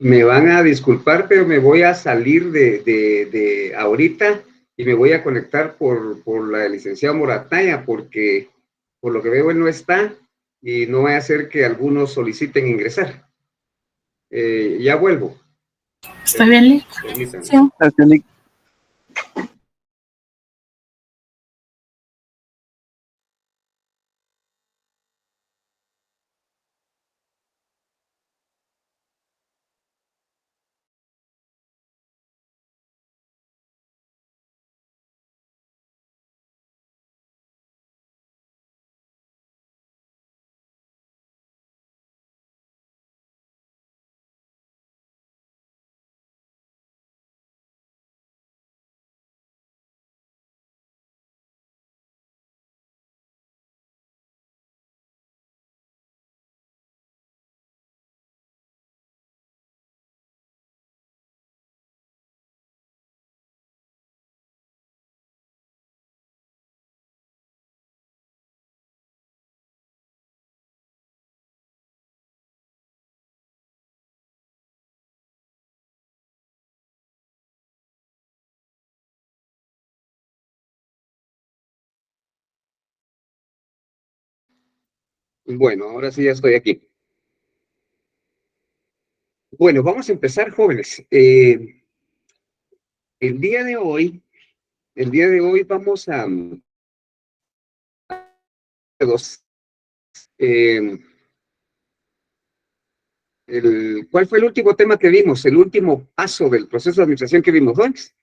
Me van a disculpar, pero me voy a salir de ahorita y me voy a conectar por la licenciada Morataya, porque por lo que veo él no está y no va a hacer que algunos soliciten ingresar. Ya vuelvo. ¿Está bien, Lick? Permítanme. Sí. Gracias, Lick. Bueno, ahora sí ya estoy aquí. Bueno, vamos a empezar, jóvenes. El día de hoy vamos a dos. Eh, ¿Cuál fue el último tema que vimos? El último paso del proceso de administración que vimos, jóvenes.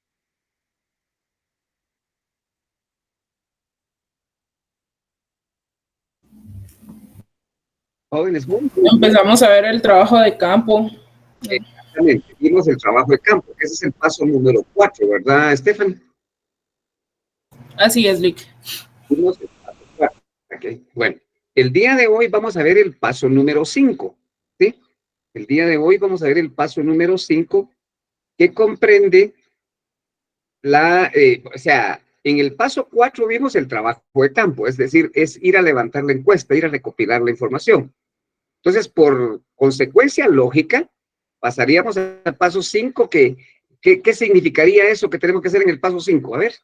Jóvenes, muy bien. Empezamos a ver el trabajo de campo. Exactamente, vimos el trabajo de campo. Ese es el paso número 4, ¿verdad, Estefan? Así es, Lick. Vimos el paso 4. Okay. Bueno, el día de hoy vamos a ver el paso número 5, ¿sí? El día de hoy vamos a ver el paso número 5, que comprende o sea, en el paso 4 vimos el trabajo de campo, es decir, es ir a levantar la encuesta, ir a recopilar la información. Entonces, por consecuencia lógica, pasaríamos al paso 5, ¿qué significaría eso que tenemos que hacer en el paso 5? A ver.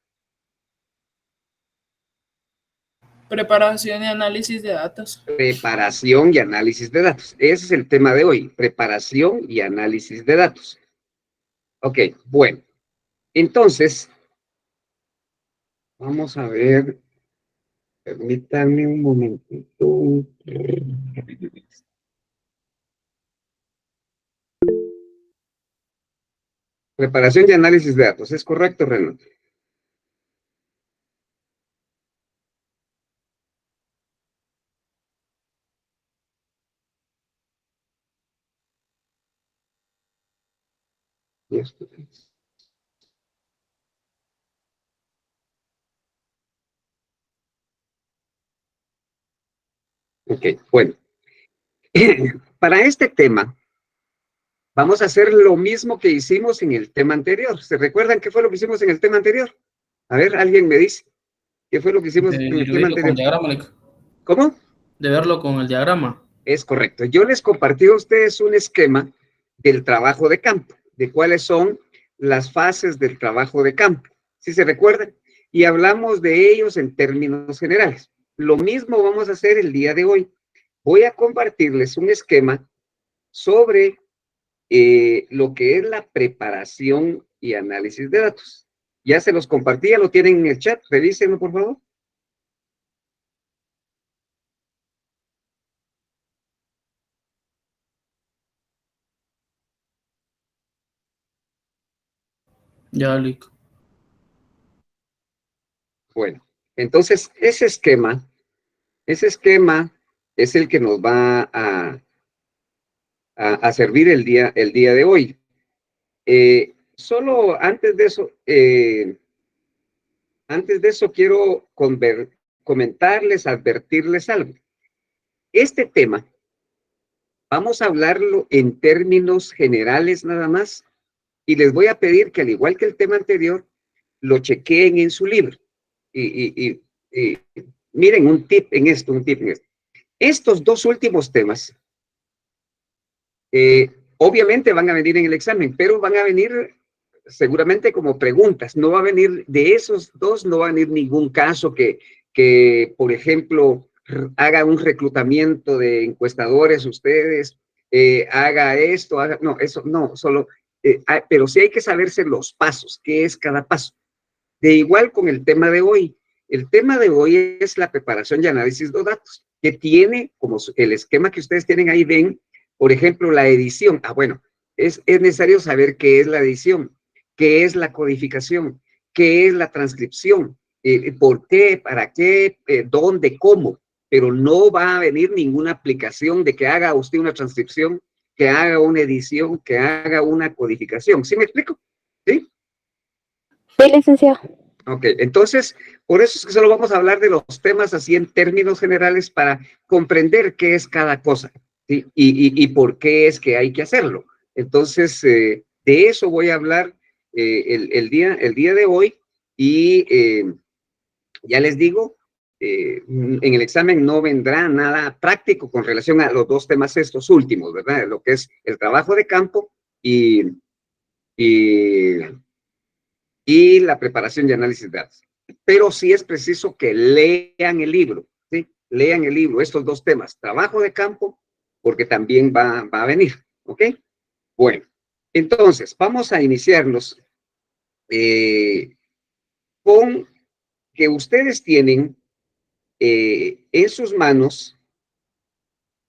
Preparación y análisis de datos. Preparación y análisis de datos. Ese es el tema de hoy, preparación y análisis de datos. Ok, bueno. Entonces, vamos a ver. Permítanme un momentito. Preparación y análisis de datos. ¿Es correcto, Renan? Ok, bueno. Para este tema, vamos a hacer lo mismo que hicimos en el tema anterior. ¿Se recuerdan qué fue lo que hicimos en el tema anterior? A ver, alguien me dice. ¿Qué fue lo que hicimos en el tema Verlo con el anterior? diagrama, Lick. ¿Cómo? De verlo con el diagrama. Es correcto. Yo les compartí a ustedes un esquema del trabajo de campo, de cuáles son las fases del trabajo de campo. ¿Sí se recuerdan? Y hablamos de ellos en términos generales. Lo mismo vamos a hacer el día de hoy. Voy a compartirles un esquema sobre lo que es la preparación y análisis de datos. Ya se los compartí, ya lo tienen en el chat. Revísenlo, por favor. Ya, Lick. Bueno, entonces ese esquema es el que nos va a servir el día de hoy. Solo antes de eso quiero comentarles, advertirles algo. Este tema, vamos a hablarlo en términos generales nada más, y les voy a pedir que al igual que el tema anterior, lo chequeen en su libro. Y miren, un tip en esto. Estos dos últimos temas, obviamente van a venir en el examen, pero van a venir seguramente como preguntas. No va a venir, de esos dos, no va a venir ningún caso que por ejemplo, haga un reclutamiento de encuestadores ustedes, haga esto, haga, no, eso no, solo, pero sí hay que saberse los pasos, qué es cada paso. De igual con el tema de hoy. El tema de hoy es la preparación y análisis de datos, que tiene, como el esquema que ustedes tienen ahí, ven, por ejemplo, la edición. Ah, bueno, es necesario saber qué es la edición, qué es la codificación, qué es la transcripción, por qué, para qué, dónde, cómo, pero no va a venir ninguna aplicación de que haga usted una transcripción, que haga una edición, que haga una codificación. ¿Sí me explico? ¿Sí? Sí, licenciado. Ok, entonces, por eso es que solo vamos a hablar de los temas así en términos generales para comprender qué es cada cosa, ¿sí? Y por qué es que hay que hacerlo. Entonces, de eso voy a hablar el día de hoy y ya les digo, en el examen no vendrá nada práctico con relación a los dos temas estos últimos, ¿verdad? Lo que es el trabajo de campo y, y y la preparación y análisis de datos. Pero sí es preciso que lean el libro, ¿sí? Lean el libro, estos dos temas, trabajo de campo, porque también va a venir, ¿ok? Bueno, entonces, vamos a iniciarnos con que ustedes tienen en sus manos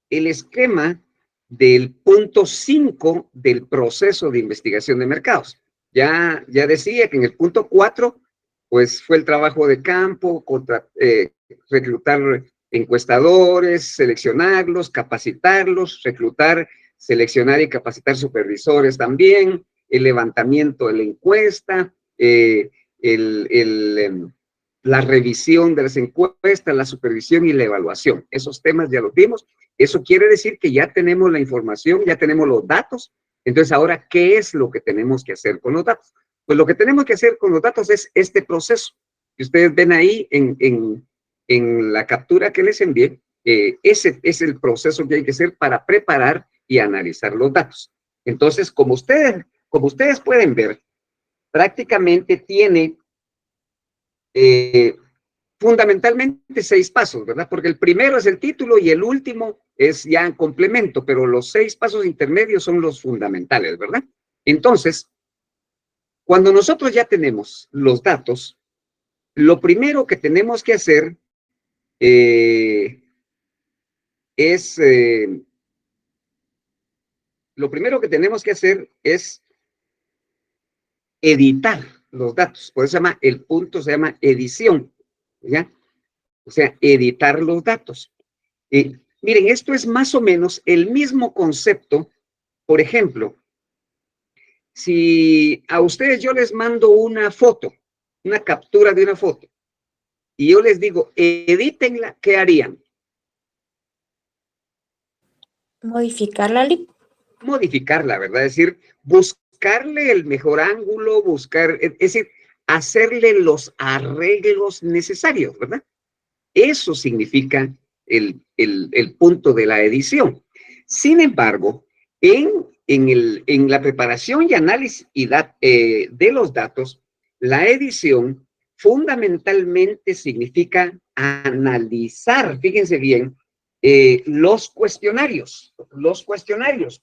el esquema del punto 5 del proceso de investigación de mercados. Ya decía que en el punto 4, pues fue el trabajo de campo, reclutar encuestadores, seleccionarlos, capacitarlos, reclutar, seleccionar y capacitar supervisores también, el levantamiento de la encuesta, la revisión de las encuestas, la supervisión y la evaluación. Esos temas ya los vimos. Eso quiere decir que ya tenemos la información, ya tenemos los datos. Entonces, ahora, ¿qué es lo que tenemos que hacer con los datos? Pues lo que tenemos que hacer con los datos es este proceso que ustedes ven ahí en la captura que les envié. Ese es el proceso que hay que hacer para preparar y analizar los datos. Entonces, como ustedes pueden ver, prácticamente tiene fundamentalmente 6 pasos, ¿verdad? Porque el primero es el título y el último es ya en complemento, pero los 6 pasos intermedios son los fundamentales, ¿verdad? Entonces, cuando nosotros ya tenemos los datos, lo primero que tenemos que hacer es, lo primero que tenemos que hacer es editar los datos. Por eso se llama, el punto se llama edición, ¿ya? O sea, editar los datos. Miren, esto es más o menos el mismo concepto. Por ejemplo, si a ustedes yo les mando una foto, una captura de una foto, y yo les digo, edítenla, ¿qué harían? Modificarla, Modificarla, ¿verdad? Es decir, buscarle el mejor ángulo, es decir, hacerle los arreglos necesarios, ¿verdad? Eso significa el punto de la edición. Sin embargo, en la preparación y análisis de los datos, la edición fundamentalmente significa analizar, fíjense bien, los cuestionarios,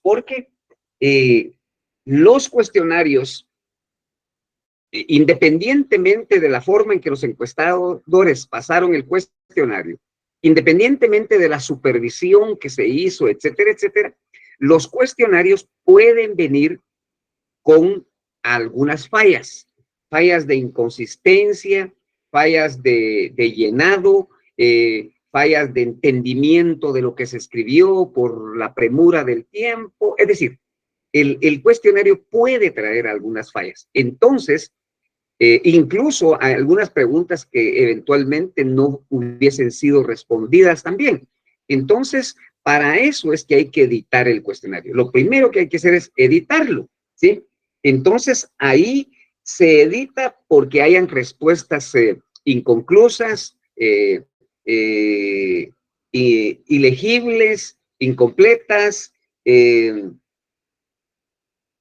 porque los cuestionarios, independientemente de la forma en que los encuestadores pasaron el cuestionario, independientemente de la supervisión que se hizo, etcétera, etcétera, los cuestionarios pueden venir con algunas fallas, fallas de inconsistencia, fallas de llenado, fallas de entendimiento de lo que se escribió por la premura del tiempo, es decir, el cuestionario puede traer algunas fallas. Entonces, incluso hay algunas preguntas que eventualmente no hubiesen sido respondidas también. Entonces, para eso es que hay que editar el cuestionario. Lo primero que hay que hacer es editarlo, ¿sí? Entonces, ahí se edita porque hayan respuestas inconclusas, ilegibles, incompletas,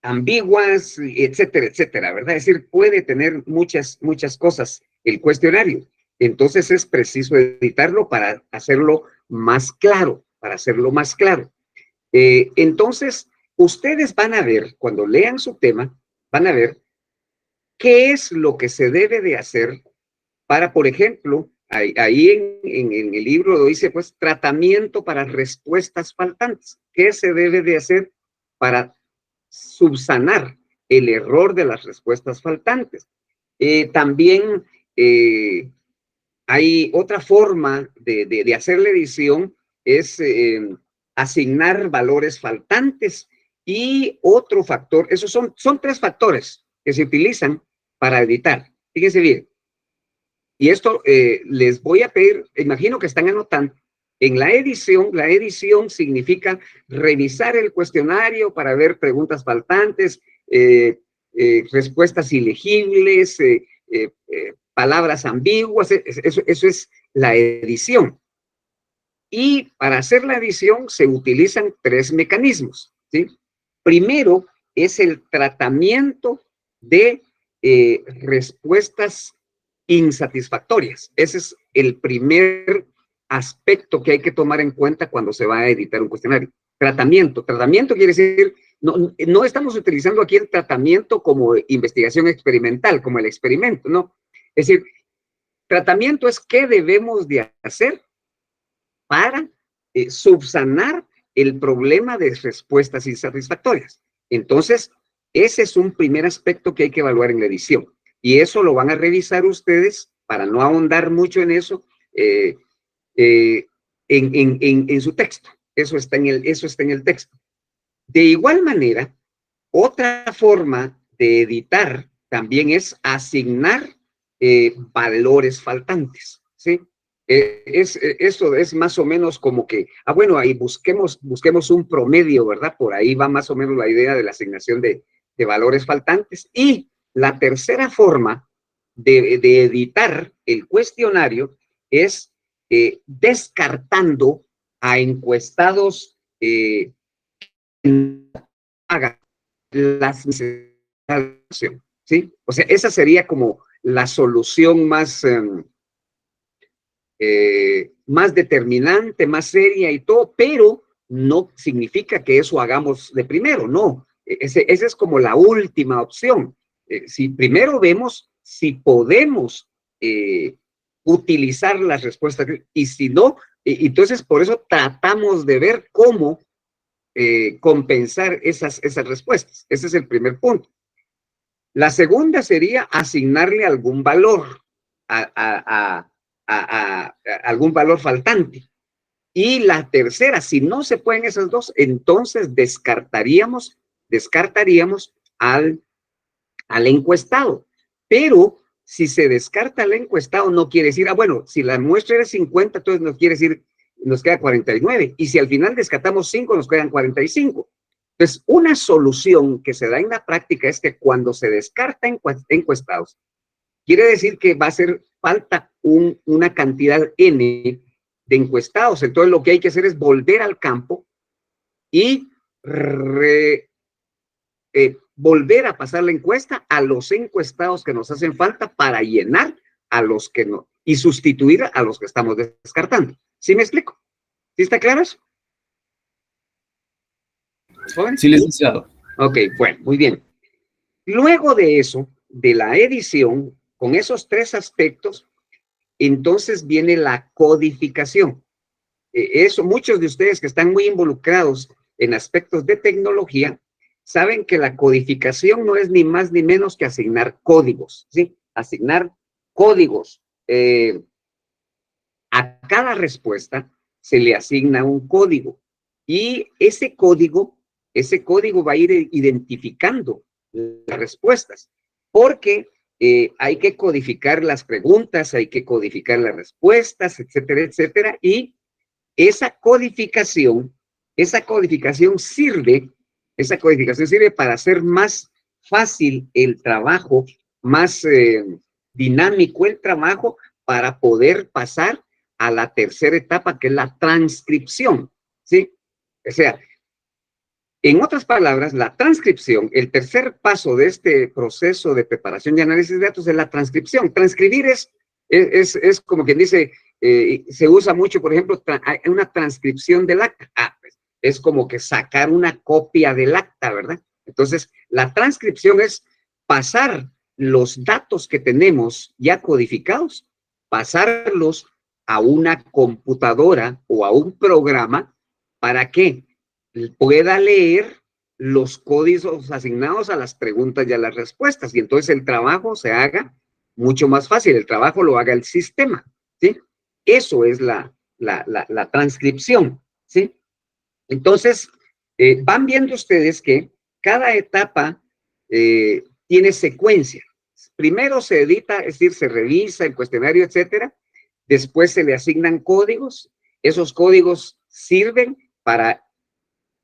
ambiguas, etcétera, etcétera, ¿verdad? Es decir, puede tener muchas cosas el cuestionario. Entonces es preciso editarlo para hacerlo más claro, Entonces, ustedes van a ver, cuando lean su tema, van a ver qué es lo que se debe de hacer para, por ejemplo, ahí en el libro lo dice, pues, tratamiento para respuestas faltantes. ¿Qué se debe de hacer para subsanar el error de las respuestas faltantes? También hay otra forma de hacer la edición, es asignar valores faltantes y otro factor, esos son tres factores que se utilizan para editar. Fíjense bien. Y esto les voy a pedir, imagino que están anotando, en la edición significa revisar el cuestionario para ver preguntas faltantes, respuestas ilegibles, palabras ambiguas, eso es la edición. Y para hacer la edición se utilizan tres mecanismos, ¿sí? Primero es el tratamiento de respuestas insatisfactorias. Ese es el primer aspecto que hay que tomar en cuenta cuando se va a editar un cuestionario. Tratamiento quiere decir, no estamos utilizando aquí el tratamiento como investigación experimental, como el experimento, no. Es decir, tratamiento es qué debemos de hacer para subsanar el problema de respuestas insatisfactorias. Entonces, ese es un primer aspecto que hay que evaluar en la edición. Y eso lo van a revisar ustedes, para no ahondar mucho en eso, en su texto. Eso está en el texto. De igual manera, otra forma de editar también es asignar valores faltantes, ¿sí? Eso es más o menos como que, bueno, ahí busquemos un promedio, ¿verdad? Por ahí va más o menos la idea de la asignación de valores faltantes. Y la tercera forma de editar el cuestionario es descartando a encuestados hagan las necesidades, ¿sí? O sea, esa sería como la solución más determinante, más seria y todo, pero no significa que eso hagamos de primero, no. Esa es como la última opción. Si primero vemos si podemos utilizar las respuestas y si no, entonces por eso tratamos de ver cómo compensar esas respuestas. Ese es el primer punto. La segunda sería asignarle algún valor algún valor faltante. Y la tercera, si no se pueden esas dos, entonces descartaríamos al encuestado. Pero si se descarta al encuestado, no quiere decir, bueno, si la muestra era 50, entonces nos quiere decir, nos queda 49. Y si al final descartamos 5, nos quedan 45. Entonces, una solución que se da en la práctica es que cuando se descarta encuestados, quiere decir que va a hacer falta una cantidad N de encuestados. Entonces, lo que hay que hacer es volver al campo y volver a pasar la encuesta a los encuestados que nos hacen falta para llenar a los que no, y sustituir a los que estamos descartando. ¿Sí me explico? ¿Sí está claro eso? Sí, licenciado. Ok, bueno, muy bien. Luego de eso, de la edición, con esos tres aspectos, entonces viene la codificación. Eso, muchos de ustedes que están muy involucrados en aspectos de tecnología, saben que la codificación no es ni más ni menos que asignar códigos, ¿sí? Asignar códigos. A cada respuesta se le asigna un código y ese código va a ir identificando las respuestas, porque hay que codificar las preguntas, hay que codificar las respuestas, etcétera, etcétera, y esa codificación sirve para hacer más fácil el trabajo, más dinámico el trabajo, para poder pasar a la tercera etapa, que es la transcripción, ¿sí? O sea, En otras palabras, la transcripción, el tercer paso de este proceso de preparación y análisis de datos es la transcripción. Transcribir es como quien dice, se usa mucho, por ejemplo, una transcripción del acta. Pues, es como que sacar una copia del acta, ¿verdad? Entonces, la transcripción es pasar los datos que tenemos ya codificados, pasarlos a una computadora o a un programa para que pueda leer los códigos asignados a las preguntas y a las respuestas. Y entonces el trabajo se haga mucho más fácil, el trabajo lo haga el sistema, ¿sí? Eso es la transcripción, ¿sí? Entonces, van viendo ustedes que cada etapa tiene secuencia. Primero se edita, es decir, se revisa el cuestionario, etcétera. Después se le asignan códigos. Esos códigos sirven para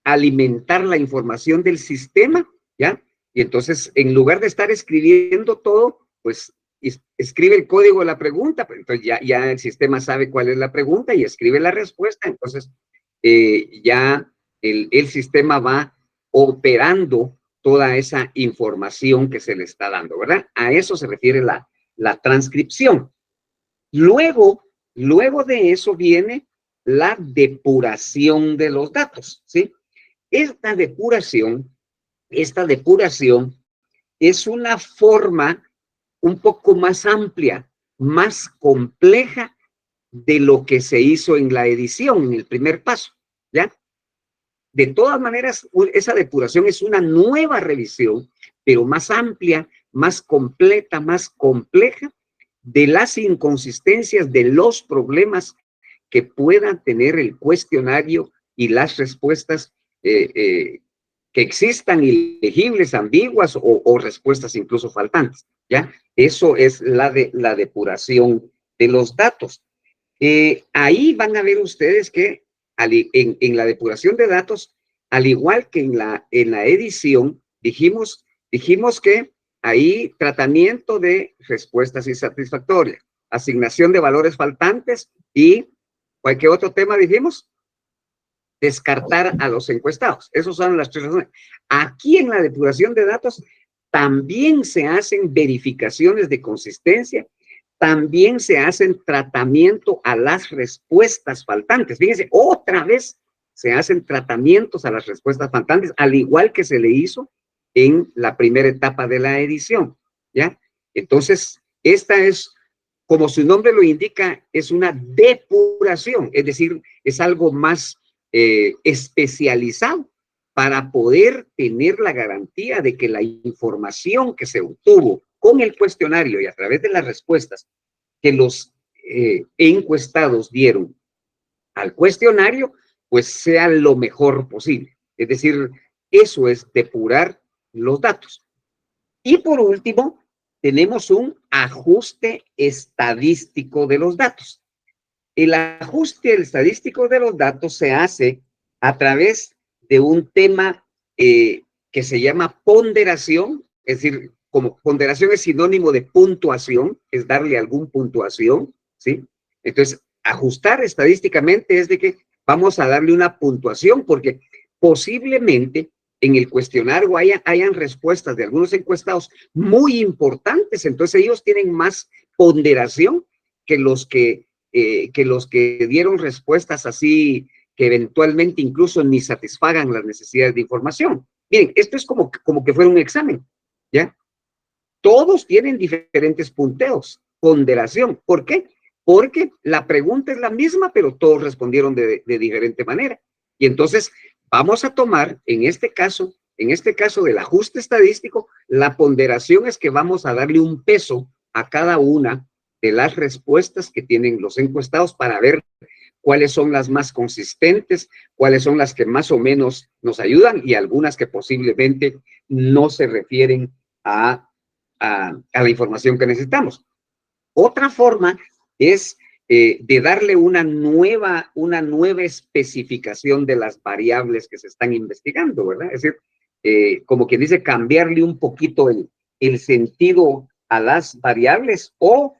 alimentar la información del sistema, ¿ya? Y entonces, en lugar de estar escribiendo todo, pues escribe el código de la pregunta, pero entonces ya el sistema sabe cuál es la pregunta y escribe la respuesta. Entonces, ya el sistema va operando toda esa información que se le está dando, ¿verdad? A eso se refiere la transcripción. Luego de eso viene la depuración de los datos, ¿sí? Esta depuración es una forma un poco más amplia, más compleja de lo que se hizo en la edición, en el primer paso, ¿ya? De todas maneras, esa depuración es una nueva revisión, pero más amplia, más completa, más compleja, de las inconsistencias, de los problemas que puedan tener el cuestionario y las respuestas que existan ilegibles, ambiguas o respuestas incluso faltantes, ¿ya? Eso es la depuración de los datos. Ahí van a ver ustedes que en la depuración de datos, al igual que en la edición, dijimos que ahí tratamiento de respuestas insatisfactorias, asignación de valores faltantes y cualquier otro tema dijimos, descartar a los encuestados. Esas son las tres razones. Aquí en la depuración de datos también se hacen verificaciones de consistencia, también se hacen tratamiento a las respuestas faltantes. Fíjense, otra vez se hacen tratamientos a las respuestas faltantes, al igual que se le hizo en la primera etapa de la edición, ¿ya? Entonces, esta es, como su nombre lo indica, es una depuración, es decir, es algo más especializado para poder tener la garantía de que la información que se obtuvo con el cuestionario y a través de las respuestas que los encuestados dieron al cuestionario, pues sea lo mejor posible. Es decir, eso es depurar los datos. Y por último, tenemos un ajuste estadístico de los datos. El ajuste estadístico de los datos se hace a través de un tema que se llama ponderación, es decir, como ponderación es sinónimo de puntuación, es darle algún puntuación, ¿sí? Entonces, ajustar estadísticamente es de que vamos a darle una puntuación, porque posiblemente en el cuestionario hayan respuestas de algunos encuestados muy importantes, entonces ellos tienen más ponderación que los que dieron respuestas así que eventualmente incluso ni satisfagan las necesidades de información. Miren, esto es como que fuera un examen, ¿ya? Todos tienen diferentes punteos, ponderación. ¿Por qué? Porque la pregunta es la misma, pero todos respondieron de diferente manera. Y entonces vamos a tomar, en este caso del ajuste estadístico, la ponderación es que vamos a darle un peso a cada una de las respuestas que tienen los encuestados para ver cuáles son las más consistentes, cuáles son las que más o menos nos ayudan y algunas que posiblemente no se refieren a la información que necesitamos. Otra forma es de darle una nueva especificación de las variables que se están investigando, ¿verdad? Es decir, como quien dice, cambiarle un poquito el sentido a las variables o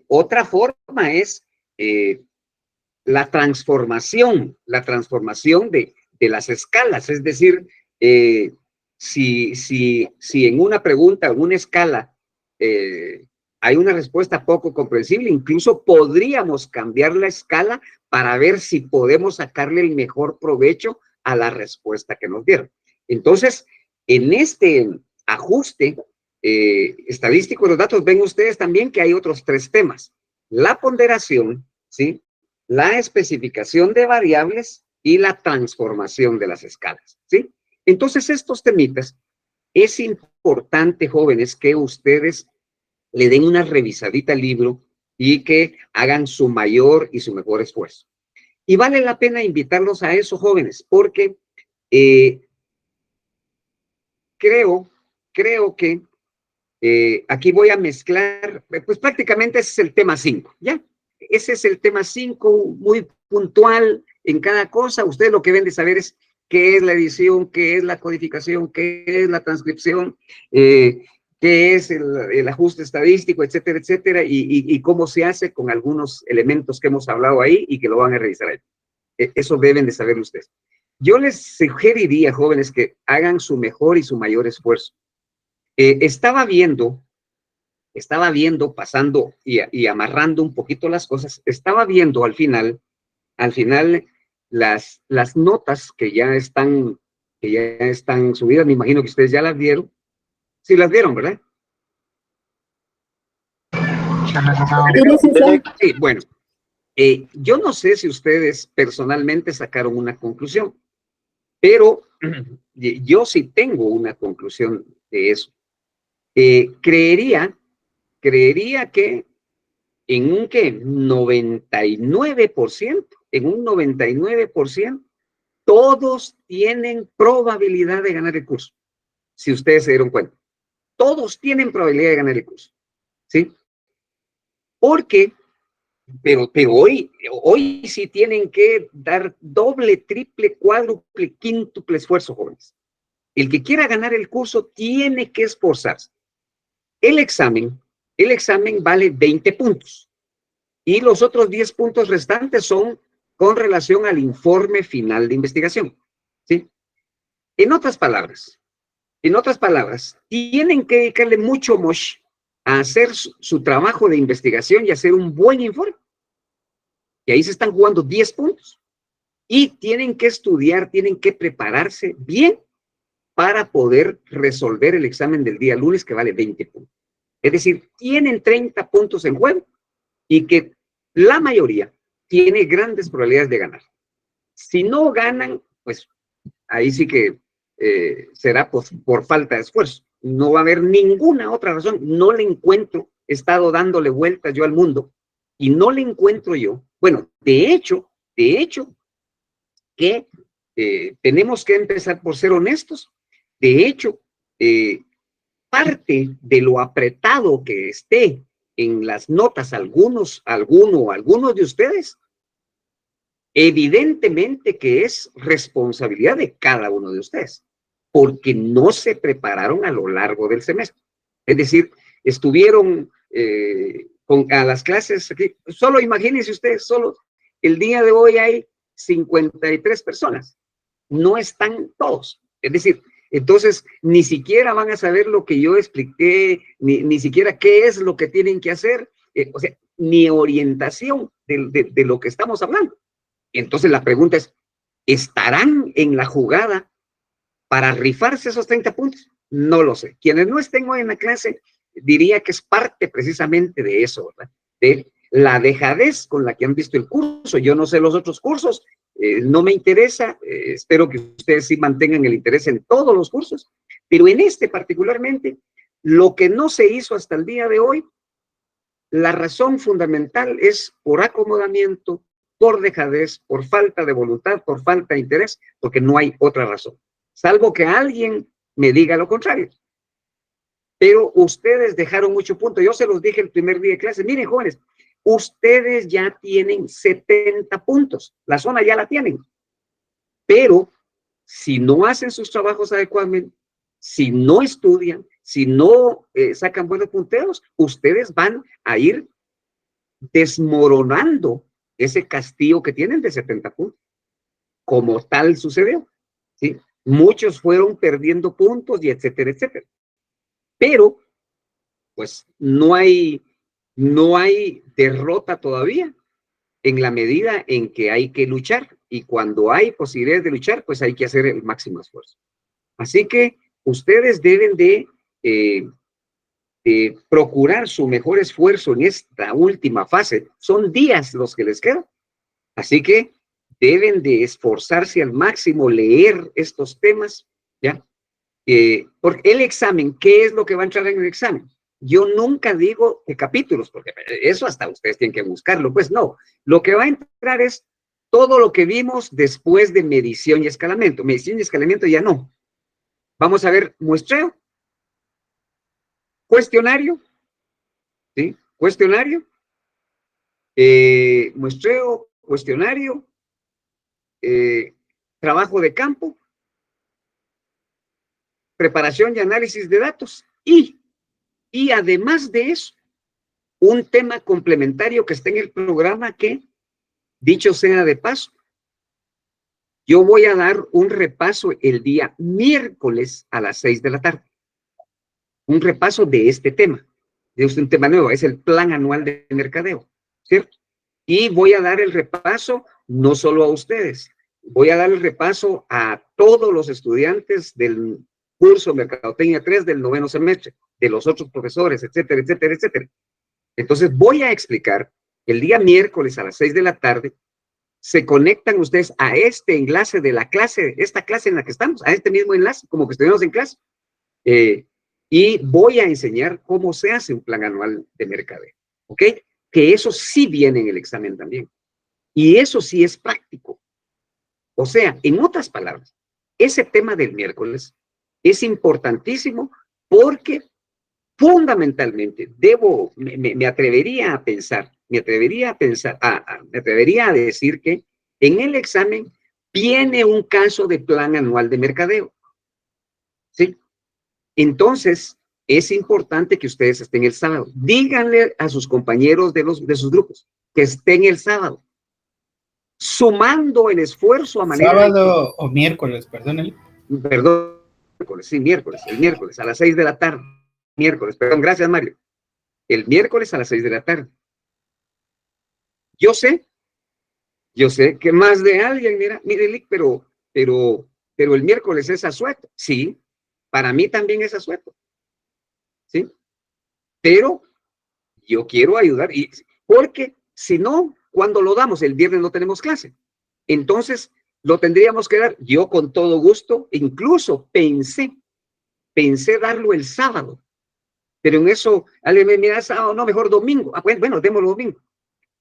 otra forma es la transformación las escalas, es decir, si en una pregunta, en una escala, hay una respuesta poco comprensible, incluso podríamos cambiar la escala para ver si podemos sacarle el mejor provecho a la respuesta que nos dieron. Entonces, en este ajuste estadístico de los datos, ven ustedes también que hay otros 3 temas. La ponderación, ¿sí? La especificación de variables y la transformación de las escalas, ¿sí? Entonces, estos temitas, es importante, jóvenes, que ustedes le den una revisadita al libro y que hagan su mayor y su mejor esfuerzo. Y vale la pena invitarlos a eso, jóvenes, porque creo que aquí voy a mezclar, pues prácticamente ese es el tema 5, ¿ya? Ese es el tema 5, muy puntual en cada cosa. Ustedes lo que deben de saber es qué es la edición, qué es la codificación, qué es la transcripción, qué es el ajuste estadístico, etcétera, etcétera, y cómo se hace con algunos elementos que hemos hablado ahí y que lo van a revisar ahí. Eso deben de saber ustedes. Yo les sugeriría, jóvenes, que hagan su mejor y su mayor esfuerzo. Estaba viendo, pasando y amarrando un poquito las cosas, estaba viendo al final las notas que ya están subidas. Me imagino que ustedes ya las vieron. Sí las vieron, ¿verdad? Sí, bueno. Yo no sé si ustedes personalmente sacaron una conclusión, pero yo sí tengo una conclusión de eso. Creería que en un 99%, todos tienen probabilidad de ganar el curso. Si ustedes se dieron cuenta, todos tienen probabilidad de ganar el curso, ¿sí? Porque, pero hoy sí tienen que dar doble, triple, cuádruple, quíntuple esfuerzo, jóvenes. El que quiera ganar el curso tiene que esforzarse. El examen vale 20 puntos y los otros 10 puntos restantes son con relación al informe final de investigación, ¿sí? En otras palabras, tienen que dedicarle mucho mosh a hacer su trabajo de investigación y hacer un buen informe. Y ahí se están jugando 10 puntos. Y tienen que estudiar, tienen que prepararse bien para poder resolver el examen del día lunes, que vale 20 puntos. Es decir, tienen 30 puntos en juego y que la mayoría tiene grandes probabilidades de ganar. Si no ganan, pues ahí sí que será por falta de esfuerzo. No va a haber ninguna otra razón. No le encuentro, he estado dándole vueltas yo al mundo y no le encuentro yo. Bueno, de hecho, que tenemos que empezar por ser honestos. De hecho, parte de lo apretado que esté en las notas algunos de ustedes, evidentemente que es responsabilidad de cada uno de ustedes, porque no se prepararon a lo largo del semestre. Es decir, estuvieron a las clases aquí. Solo imagínense ustedes, solo el día de hoy hay 53 personas. No están todos. Es decir, entonces ni siquiera van a saber lo que yo expliqué, ni siquiera qué es lo que tienen que hacer, o sea, ni orientación de lo que estamos hablando. Entonces la pregunta es, ¿estarán en la jugada para rifarse esos 30 puntos? No lo sé. Quienes no estén hoy en la clase, diría que es parte precisamente de eso, ¿verdad? De la dejadez con la que han visto el curso. Yo no sé los otros cursos, no me interesa, espero que ustedes sí mantengan el interés en todos los cursos, pero en este particularmente, lo que no se hizo hasta el día de hoy, la razón fundamental es por acomodamiento, por dejadez, por falta de voluntad, por falta de interés, porque no hay otra razón, salvo que alguien me diga lo contrario. Pero ustedes dejaron mucho punto. Yo se los dije el primer día de clase. Miren, jóvenes, ustedes ya tienen 70 puntos. La zona ya la tienen. Pero si no hacen sus trabajos adecuadamente, si no estudian, si no sacan buenos punteos, ustedes van a ir desmoronando ese castillo que tienen de 70 puntos. como tal sucedió, ¿sí? Muchos fueron perdiendo puntos y etcétera, etcétera. Pero, pues, no hay derrota todavía en la medida en que hay que luchar. Y cuando hay posibilidades de luchar, pues hay que hacer el máximo esfuerzo. Así que ustedes deben de procurar su mejor esfuerzo en esta última fase. Son días los que les quedan. Así que deben de esforzarse al máximo, leer estos temas, ¿ya? Porque el examen, ¿qué es lo que va a entrar en el examen? Yo nunca digo de capítulos, porque eso hasta ustedes tienen que buscarlo. Pues no, lo que va a entrar es todo lo que vimos después de medición y escalamiento. Medición y escalamiento ya no. Vamos a ver muestreo, cuestionario, ¿sí? Cuestionario, muestreo, cuestionario, trabajo de campo, preparación y análisis de datos y además de eso, un tema complementario que está en el programa que, dicho sea de paso, yo voy a dar un repaso el día miércoles a las 6 de la tarde. Un repaso de este tema. Es un tema nuevo, es el plan anual de mercadeo, ¿cierto? Y voy a dar el repaso no solo a ustedes, voy a dar el repaso a todos los estudiantes del curso Mercadotecnia 3 del 9º semestre, de los otros profesores, etcétera, etcétera, etcétera. Entonces voy a explicar el día miércoles a las 6 de la tarde, se conectan ustedes a este enlace de la clase, esta clase en la que estamos, a este mismo enlace, como que estuvimos en clase, y voy a enseñar cómo se hace un plan anual de mercadeo, ¿ok? Que eso sí viene en el examen también, y eso sí es práctico. O sea, en otras palabras, ese tema del miércoles es importantísimo porque fundamentalmente me atrevería a pensar, me atrevería a decir que en el examen viene un caso de plan anual de mercadeo, ¿sí? Entonces, es importante que ustedes estén el sábado. Díganle a sus compañeros de sus grupos que estén el sábado, sumando el esfuerzo a manera ¿Sábado o miércoles? Perdón, miércoles, sí, miércoles, el miércoles a las 6 de la tarde. Miércoles, perdón, gracias Mario. El miércoles a las 6 de la tarde. Yo sé que más de alguien, mire, pero el miércoles es asueto. Sí, para mí también es asueto. ¿Sí? Pero yo quiero ayudar, porque si no, cuando lo damos, el viernes no tenemos clase. Entonces, lo tendríamos que dar, yo con todo gusto, incluso pensé darlo el sábado, pero en eso, alguien me mira, sábado, no, mejor domingo. Bueno, démoslo domingo.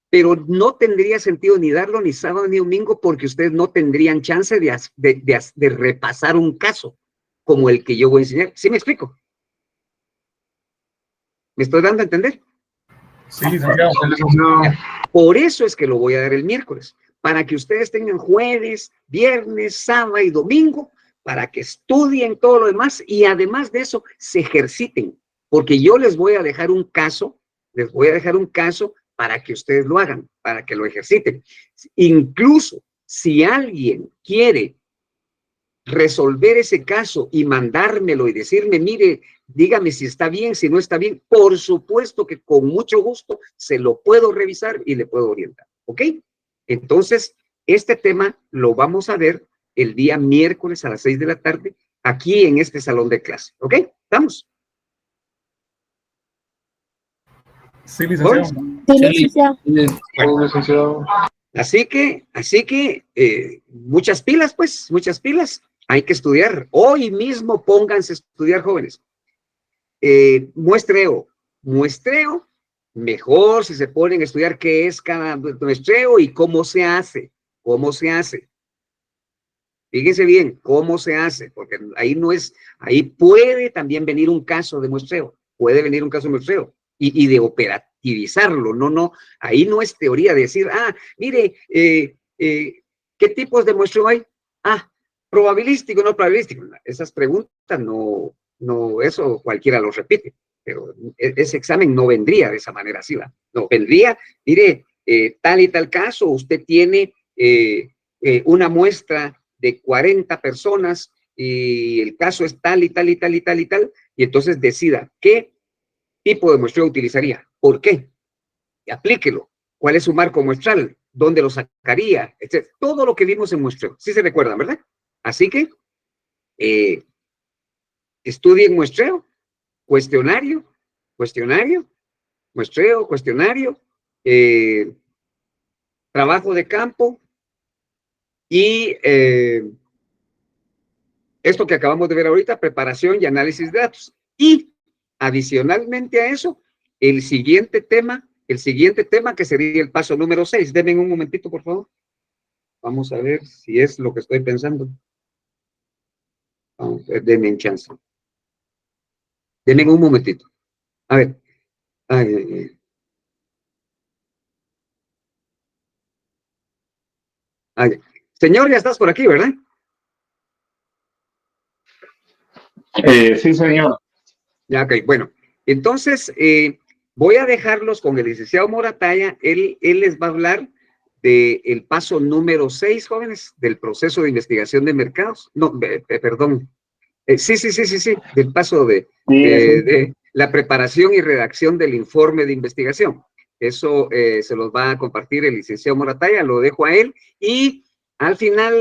Pero no tendría sentido ni darlo ni sábado ni domingo porque ustedes no tendrían chance de repasar un caso como el que yo voy a enseñar. ¿Sí me explico? ¿Me estoy dando a entender? Sí, licenciado. Por eso es que lo voy a dar el miércoles, para que ustedes tengan jueves, viernes, sábado y domingo, para que estudien todo lo demás y además de eso se ejerciten, porque yo les voy a dejar un caso, para que ustedes lo hagan, para que lo ejerciten. Incluso si alguien quiere resolver ese caso y mandármelo y decirme, mire, dígame si está bien, si no está bien, por supuesto que con mucho gusto se lo puedo revisar y le puedo orientar, ¿ok? Entonces, este tema lo vamos a ver el día miércoles a las 6 de la tarde aquí en este salón de clase, ¿ok? ¿Estamos? Sí, licenciado. Sí, licenciado. Bueno, licenciado. Así que muchas pilas, pues, muchas pilas. Hay que estudiar. Hoy mismo pónganse a estudiar, jóvenes. Muestreo, mejor si se ponen a estudiar qué es cada muestreo y cómo se hace. Fíjense bien cómo se hace, porque ahí puede también venir un caso de muestreo, y de operativizarlo, no, ahí no es teoría de decir, mire, ¿qué tipos de muestreo hay? Probabilístico, no probabilístico. Esas preguntas no, eso cualquiera lo repite, pero ese examen no vendría de esa manera así, ¿va? No, vendría, mire, tal y tal caso, usted tiene una muestra de 40 personas y el caso es tal y tal y tal y tal y tal, y entonces decida qué tipo de muestreo utilizaría, por qué, y aplíquelo, cuál es su marco muestral, dónde lo sacaría, etc. Todo lo que vimos en muestreo, sí se recuerdan, ¿verdad? Así que estudien muestreo, cuestionario, cuestionario, muestreo, cuestionario, trabajo de campo y esto que acabamos de ver ahorita, preparación y análisis de datos. Y adicionalmente a eso, el siguiente tema que sería el paso número 6. Denme un momentito, por favor. Vamos a ver si es lo que estoy pensando. Vamos a ver, denme un chance. Denme un momentito. A ver. Ay, ay, ay. Ay. Señor, ya estás por aquí, ¿verdad? Sí, señor. Ya, ok, bueno. Entonces, voy a dejarlos con el licenciado Morataya. Él les va a hablar del paso número 6, jóvenes, del proceso de investigación de mercados. No, perdón. Sí, del paso de la preparación y redacción del informe de investigación. Eso se los va a compartir el licenciado Morataya, lo dejo a él. Y al final,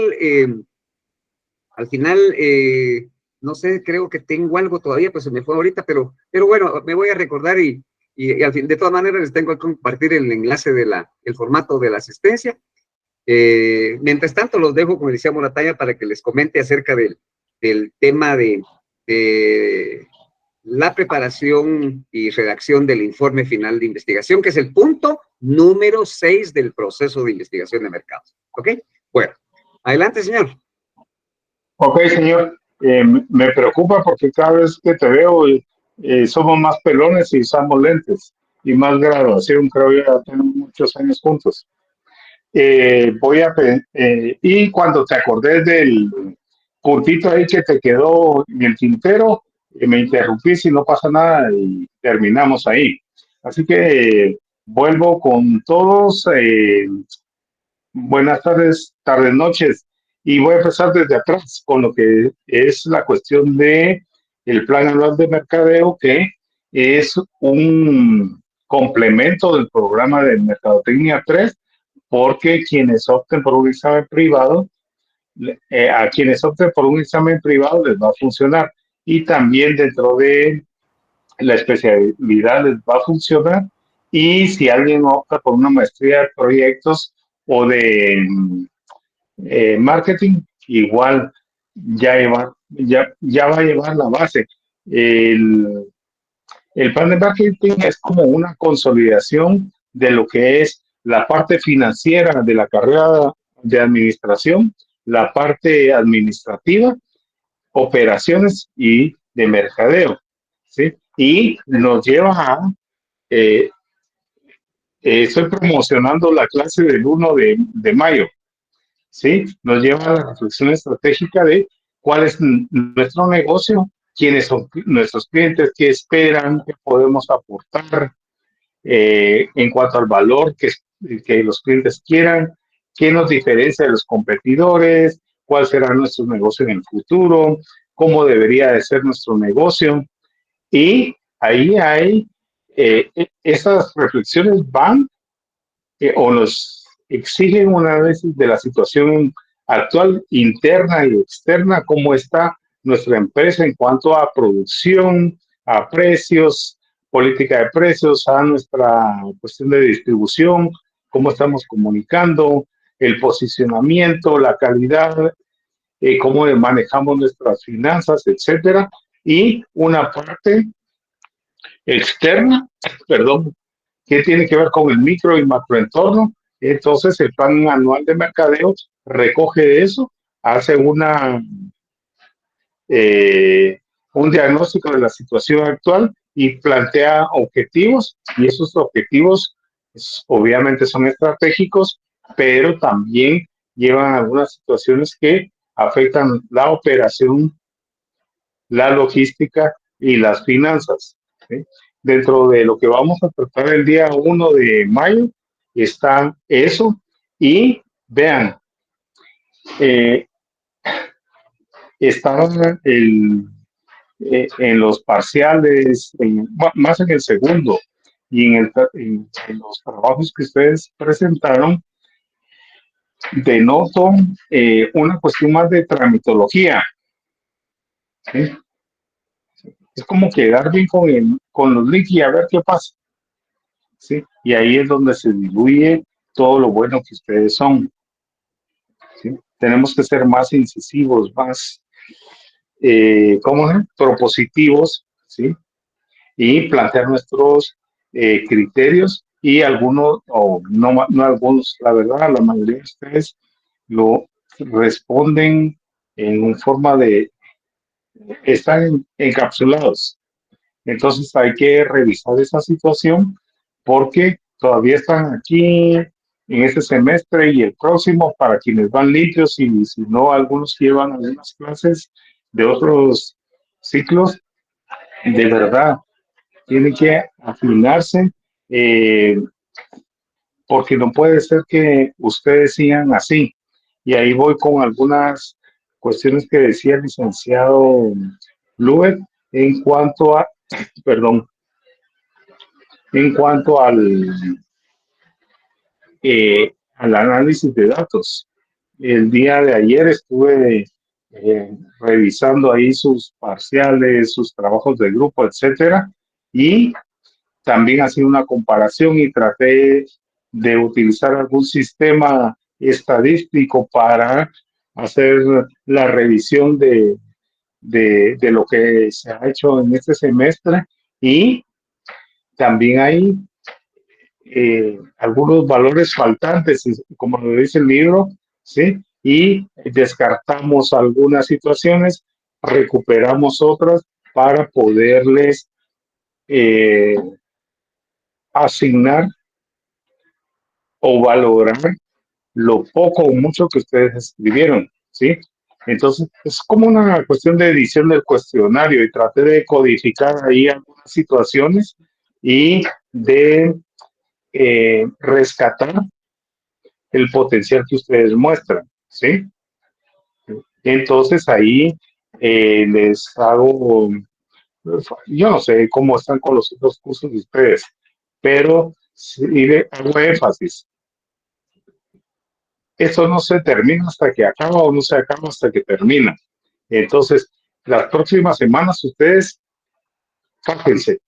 no sé, creo que tengo algo todavía, pues se me fue ahorita, pero bueno, me voy a recordar y al fin, de todas maneras les tengo que compartir el enlace el formato de la asistencia. Mientras tanto, los dejo con Eliseo Morataya para que les comente acerca del tema de la preparación y redacción del informe final de investigación, que es el punto número 6 del proceso de investigación de mercados. ¿Ok? Bueno, adelante, señor. Ok, señor. Me preocupa porque cada vez que te veo somos más pelones y usamos lentes y más graduación, creo que ya tenemos muchos años juntos. Y cuando te acordés del puntito ahí que te quedó en el tintero, me interrumpí si no pasa nada y terminamos ahí. Así que vuelvo con todos. Buenas tardes, tardes, noches. Y voy a empezar desde atrás con lo que es la cuestión de el plan anual de mercadeo, que es un complemento del programa de Mercadotecnia 3, porque quienes opten por un examen privado, a quienes opten por un examen privado les va a funcionar. Y también dentro de la especialidad les va a funcionar. Y si alguien opta por una maestría de proyectos o de marketing, igual ya va a llevar la base. El, el plan de marketing es como una consolidación de lo que es la parte financiera de la carrera de administración, la parte administrativa, operaciones y de mercadeo, ¿sí? Y nos lleva a, eh, estoy promocionando la clase del 1 de mayo, ¿sí? Nos lleva a la reflexión estratégica de cuál es nuestro negocio, quiénes son nuestros clientes, qué esperan, qué podemos aportar en cuanto al valor que los clientes quieran, qué nos diferencia de los competidores, cuál será nuestro negocio en el futuro, cómo debería de ser nuestro negocio. Y ahí hay, esas reflexiones van o nos exigen un análisis de la situación actual, interna y externa, cómo está nuestra empresa en cuanto a producción, a precios, política de precios, a nuestra cuestión de distribución, cómo estamos comunicando, el posicionamiento, la calidad, cómo manejamos nuestras finanzas, etcétera. Y una parte externa, perdón, que tiene que ver con el micro y macroentorno. Entonces, el plan anual de mercadeo recoge eso, hace un diagnóstico de la situación actual y plantea objetivos, y esos objetivos obviamente son estratégicos, pero también llevan algunas situaciones que afectan la operación, la logística y las finanzas, ¿sí? Dentro de lo que vamos a tratar el día 1 de mayo está eso. Y vean, eh, estaba en los parciales, más en el segundo, y en los trabajos que ustedes presentaron, denoto una cuestión más de tramitología. ¿Sí? Es como quedar bien con los links y a ver qué pasa. ¿Sí? Y ahí es donde se diluye todo lo bueno que ustedes son. ¿Sí? Tenemos que ser más incisivos, más ¿cómo es? Propositivos, ¿sí? Y plantear nuestros criterios y algunos, o no algunos, la verdad, la mayoría de ustedes lo responden en forma de, están encapsulados. Entonces hay que revisar esa situación porque todavía están aquí en este semestre y el próximo para quienes van limpios y si no, algunos llevan algunas clases de otros ciclos, de verdad, tienen que afinarse porque no puede ser que ustedes sigan así. Y ahí voy con algunas cuestiones que decía el licenciado Luet en cuanto a, perdón, en cuanto al análisis de datos. El día de ayer estuve revisando ahí sus parciales, sus trabajos de grupo, etcétera, y también hacía una comparación y traté de utilizar algún sistema estadístico para hacer la revisión de lo que se ha hecho en este semestre y también hay algunos valores faltantes, como lo dice el libro, ¿sí? Y descartamos algunas situaciones, recuperamos otras para poderles asignar o valorar lo poco o mucho que ustedes escribieron, ¿sí? Entonces, es como una cuestión de edición del cuestionario y traté de codificar ahí algunas situaciones y de rescatar el potencial que ustedes muestran, ¿sí? Entonces, ahí les hago, yo no sé cómo están con los otros cursos de ustedes, pero sí hago énfasis. Esto no se termina hasta que acaba o no se acaba hasta que termina. Entonces, las próximas semanas ustedes fájense,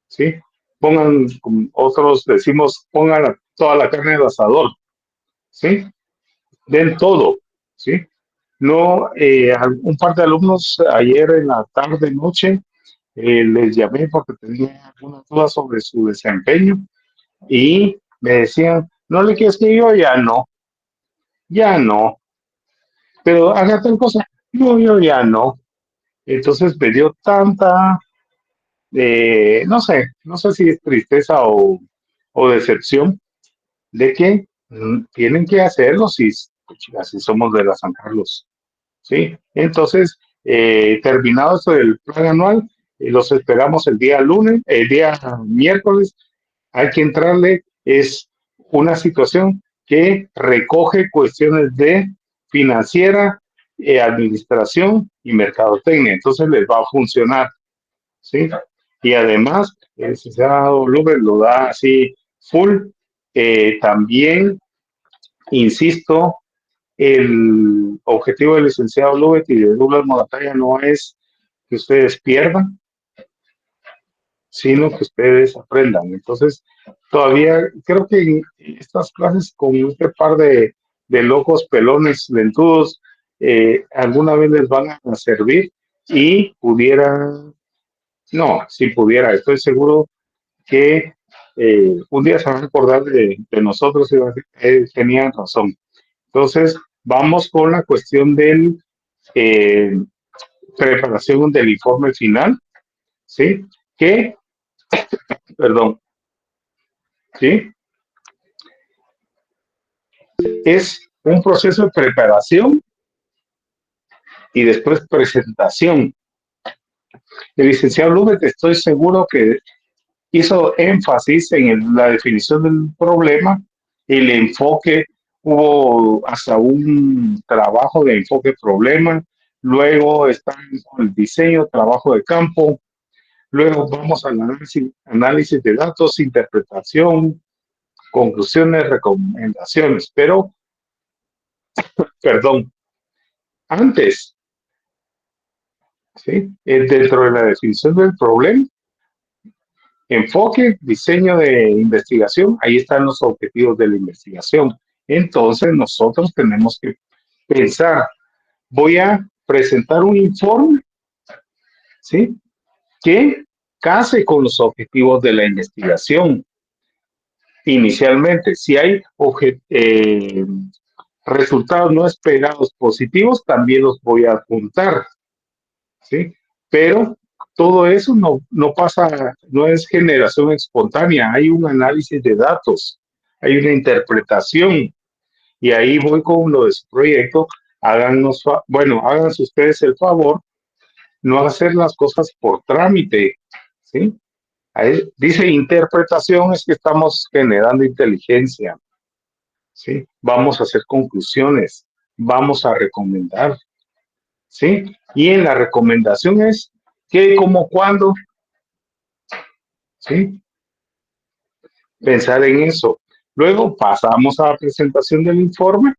¿sí? Pongan, como otros decimos, pongan toda la carne del asador, ¿sí? Den todo, ¿sí? No, un par de alumnos ayer en la tarde, noche, les llamé porque tenía algunas dudas sobre su desempeño y me decían, no le quieres que yo ya no, pero haga tal cosa, no, yo ya no. Entonces me dio tanta, no sé si es tristeza o decepción de que tienen que hacerlo si así somos de la San Carlos, ¿sí? Entonces, terminado esto del plan anual, los esperamos el día lunes, el día miércoles, hay que entrarle, es una situación que recoge cuestiones de financiera, administración y mercadotecnia. Entonces les va a funcionar, ¿sí? Y además, el licenciado Luber lo da así full. También, insisto, el objetivo del licenciado Lubet y de Douglas Morataya no es que ustedes pierdan, sino que ustedes aprendan. Entonces, todavía creo que en estas clases con este par de locos, pelones, lentudos, alguna vez les van a servir y si pudiera, estoy seguro que un día se van a acordar de nosotros y van a decir, tenían razón. Entonces, vamos con la cuestión del preparación del informe final, ¿sí? Perdón, ¿sí? Es un proceso de preparación y después presentación. El licenciado Lubet, estoy seguro que hizo énfasis en la definición del problema, el enfoque hubo hasta un trabajo de enfoque problema, luego está el diseño, trabajo de campo, luego vamos al análisis de datos, interpretación, conclusiones, recomendaciones, pero, perdón, antes, ¿sí? Dentro de la definición del problema, enfoque, diseño de investigación, ahí están los objetivos de la investigación. Entonces nosotros tenemos que pensar, voy a presentar un informe, ¿sí? Que case con los objetivos de la investigación. Inicialmente, si hay resultados no esperados positivos, también los voy a apuntar, ¿sí? Pero todo eso no pasa, no es generación espontánea, hay un análisis de datos, hay una interpretación, y ahí voy con lo de su proyecto. Háganse ustedes el favor, no hacer las cosas por trámite, ¿sí? Ahí dice interpretación, es que estamos generando inteligencia, ¿sí? Vamos a hacer conclusiones, vamos a recomendar, ¿sí? Y en la recomendación es qué, cómo, cuándo, ¿sí? Pensar en eso. Luego pasamos a la presentación del informe,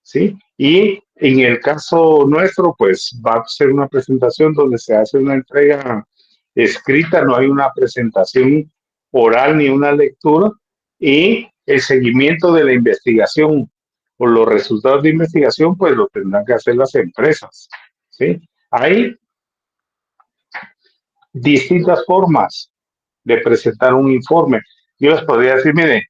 ¿sí? Y en el caso nuestro, pues va a ser una presentación donde se hace una entrega escrita, no hay una presentación oral ni una lectura, y el seguimiento de la investigación o los resultados de investigación, pues lo tendrán que hacer las empresas, ¿sí? Hay distintas formas de presentar un informe. Yo les podría decir, mire,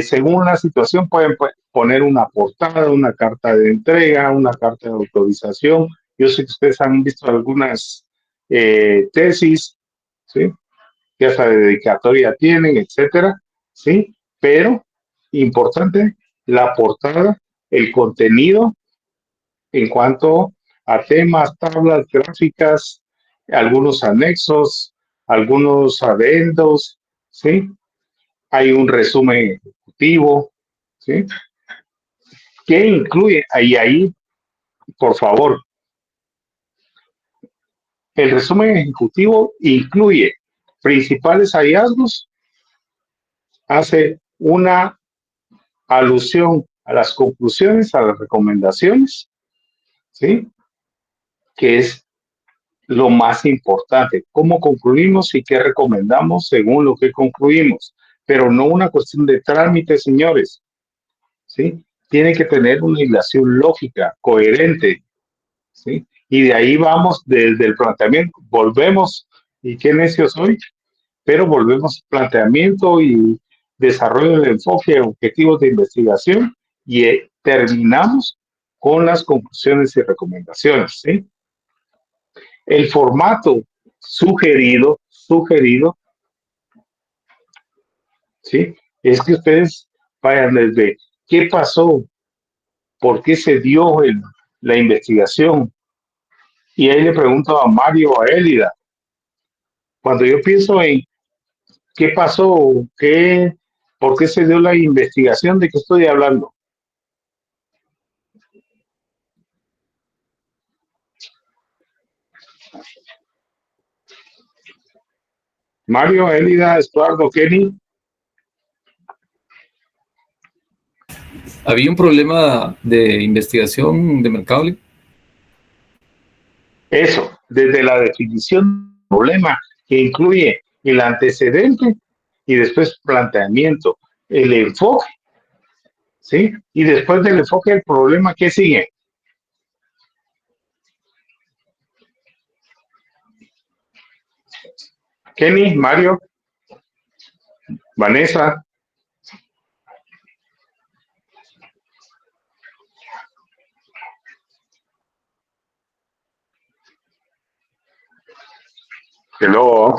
según la situación pueden poner una portada, una carta de entrega, una carta de autorización. Yo sé que ustedes han visto algunas tesis, ¿sí? Que hasta dedicatoria tienen, etcétera, ¿sí? Pero, importante, la portada, el contenido en cuanto a temas, tablas, gráficas, algunos anexos, algunos adendos, ¿sí? Hay un resumen ejecutivo, ¿sí? ¿Qué incluye? Ahí, por favor, el resumen ejecutivo incluye principales hallazgos, hace una alusión a las conclusiones, a las recomendaciones, ¿sí? Que es lo más importante, cómo concluimos y qué recomendamos según lo que concluimos, pero no una cuestión de trámite, señores, ¿sí? Tiene que tener una hilación lógica, coherente, ¿sí? Y de ahí vamos desde el planteamiento, volvemos, y qué necio soy, pero volvemos al planteamiento y desarrollo del enfoque, objetivos de investigación, y terminamos con las conclusiones y recomendaciones, ¿sí? El formato sugerido, ¿sí? Es que ustedes vayan desde qué pasó, por qué se dio la investigación. Y ahí le pregunto a Mario o a Élida, cuando yo pienso en qué pasó, por qué se dio la investigación, ¿de qué estoy hablando? Mario, Élida, Estuardo, Kenny. ¿Había un problema de investigación de Mercable? Eso, desde la definición del problema, que incluye el antecedente y después planteamiento, el enfoque, ¿sí? Y después del enfoque del problema, ¿qué sigue? Kenny, Mario, Vanessa. Hello.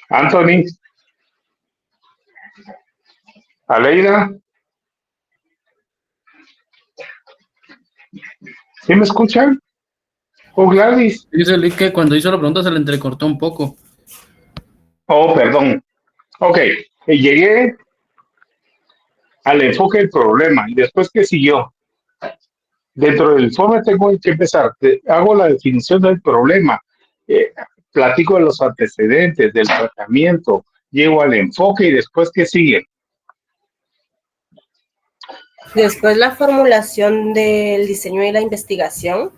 Anthony. Aleida. ¿Sí me escuchan? ¿O Gladys? Dice Luis que cuando hizo la pregunta se le entrecortó un poco. Oh, perdón. Ok, llegué al enfoque del problema y después, ¿qué siguió? Dentro del informe tengo que empezar, hago la definición del problema, eh, platico de los antecedentes, del tratamiento, llego al enfoque y después, ¿qué sigue? Después la formulación del diseño y la investigación.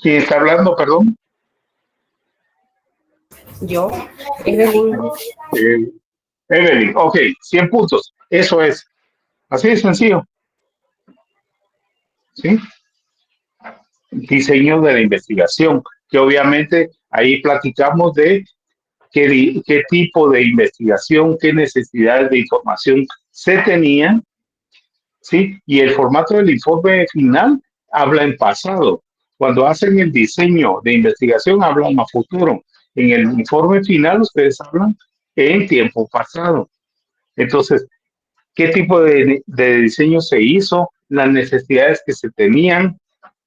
¿Quién está hablando, perdón? Yo, Evelyn. Evelyn, ok, 100 puntos, eso es, así de sencillo, ¿sí? Diseño de la investigación, que obviamente ahí platicamos de qué tipo de investigación, qué necesidades de información se tenían, ¿sí? Y el formato del informe final habla en pasado. Cuando hacen el diseño de investigación, hablan a futuro. En el informe final, ustedes hablan en tiempo pasado. Entonces, ¿qué tipo de diseño se hizo? Las necesidades que se tenían,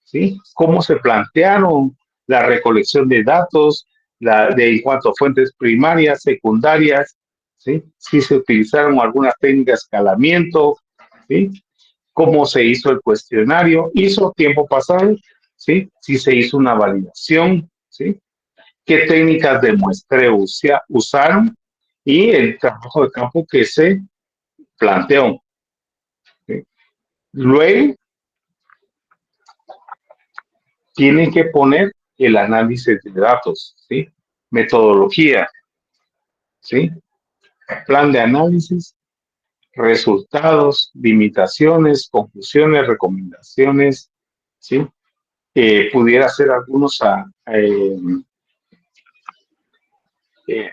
¿sí? ¿Cómo se plantearon la recolección de datos, en cuanto a fuentes primarias, secundarias, ¿sí? Si se utilizaron algunas técnicas de escalamiento, ¿sí? ¿Cómo se hizo el cuestionario? ¿Hizo tiempo pasado? ¿Sí? Si se hizo una validación, ¿sí? ¿Qué técnicas de muestreo usaron? Y el trabajo de campo que se planteó, ¿sí? Luego, tienen que poner el análisis de datos, ¿sí? Metodología, ¿sí? Plan de análisis, resultados, limitaciones, conclusiones, recomendaciones, ¿sí? Pudiera ser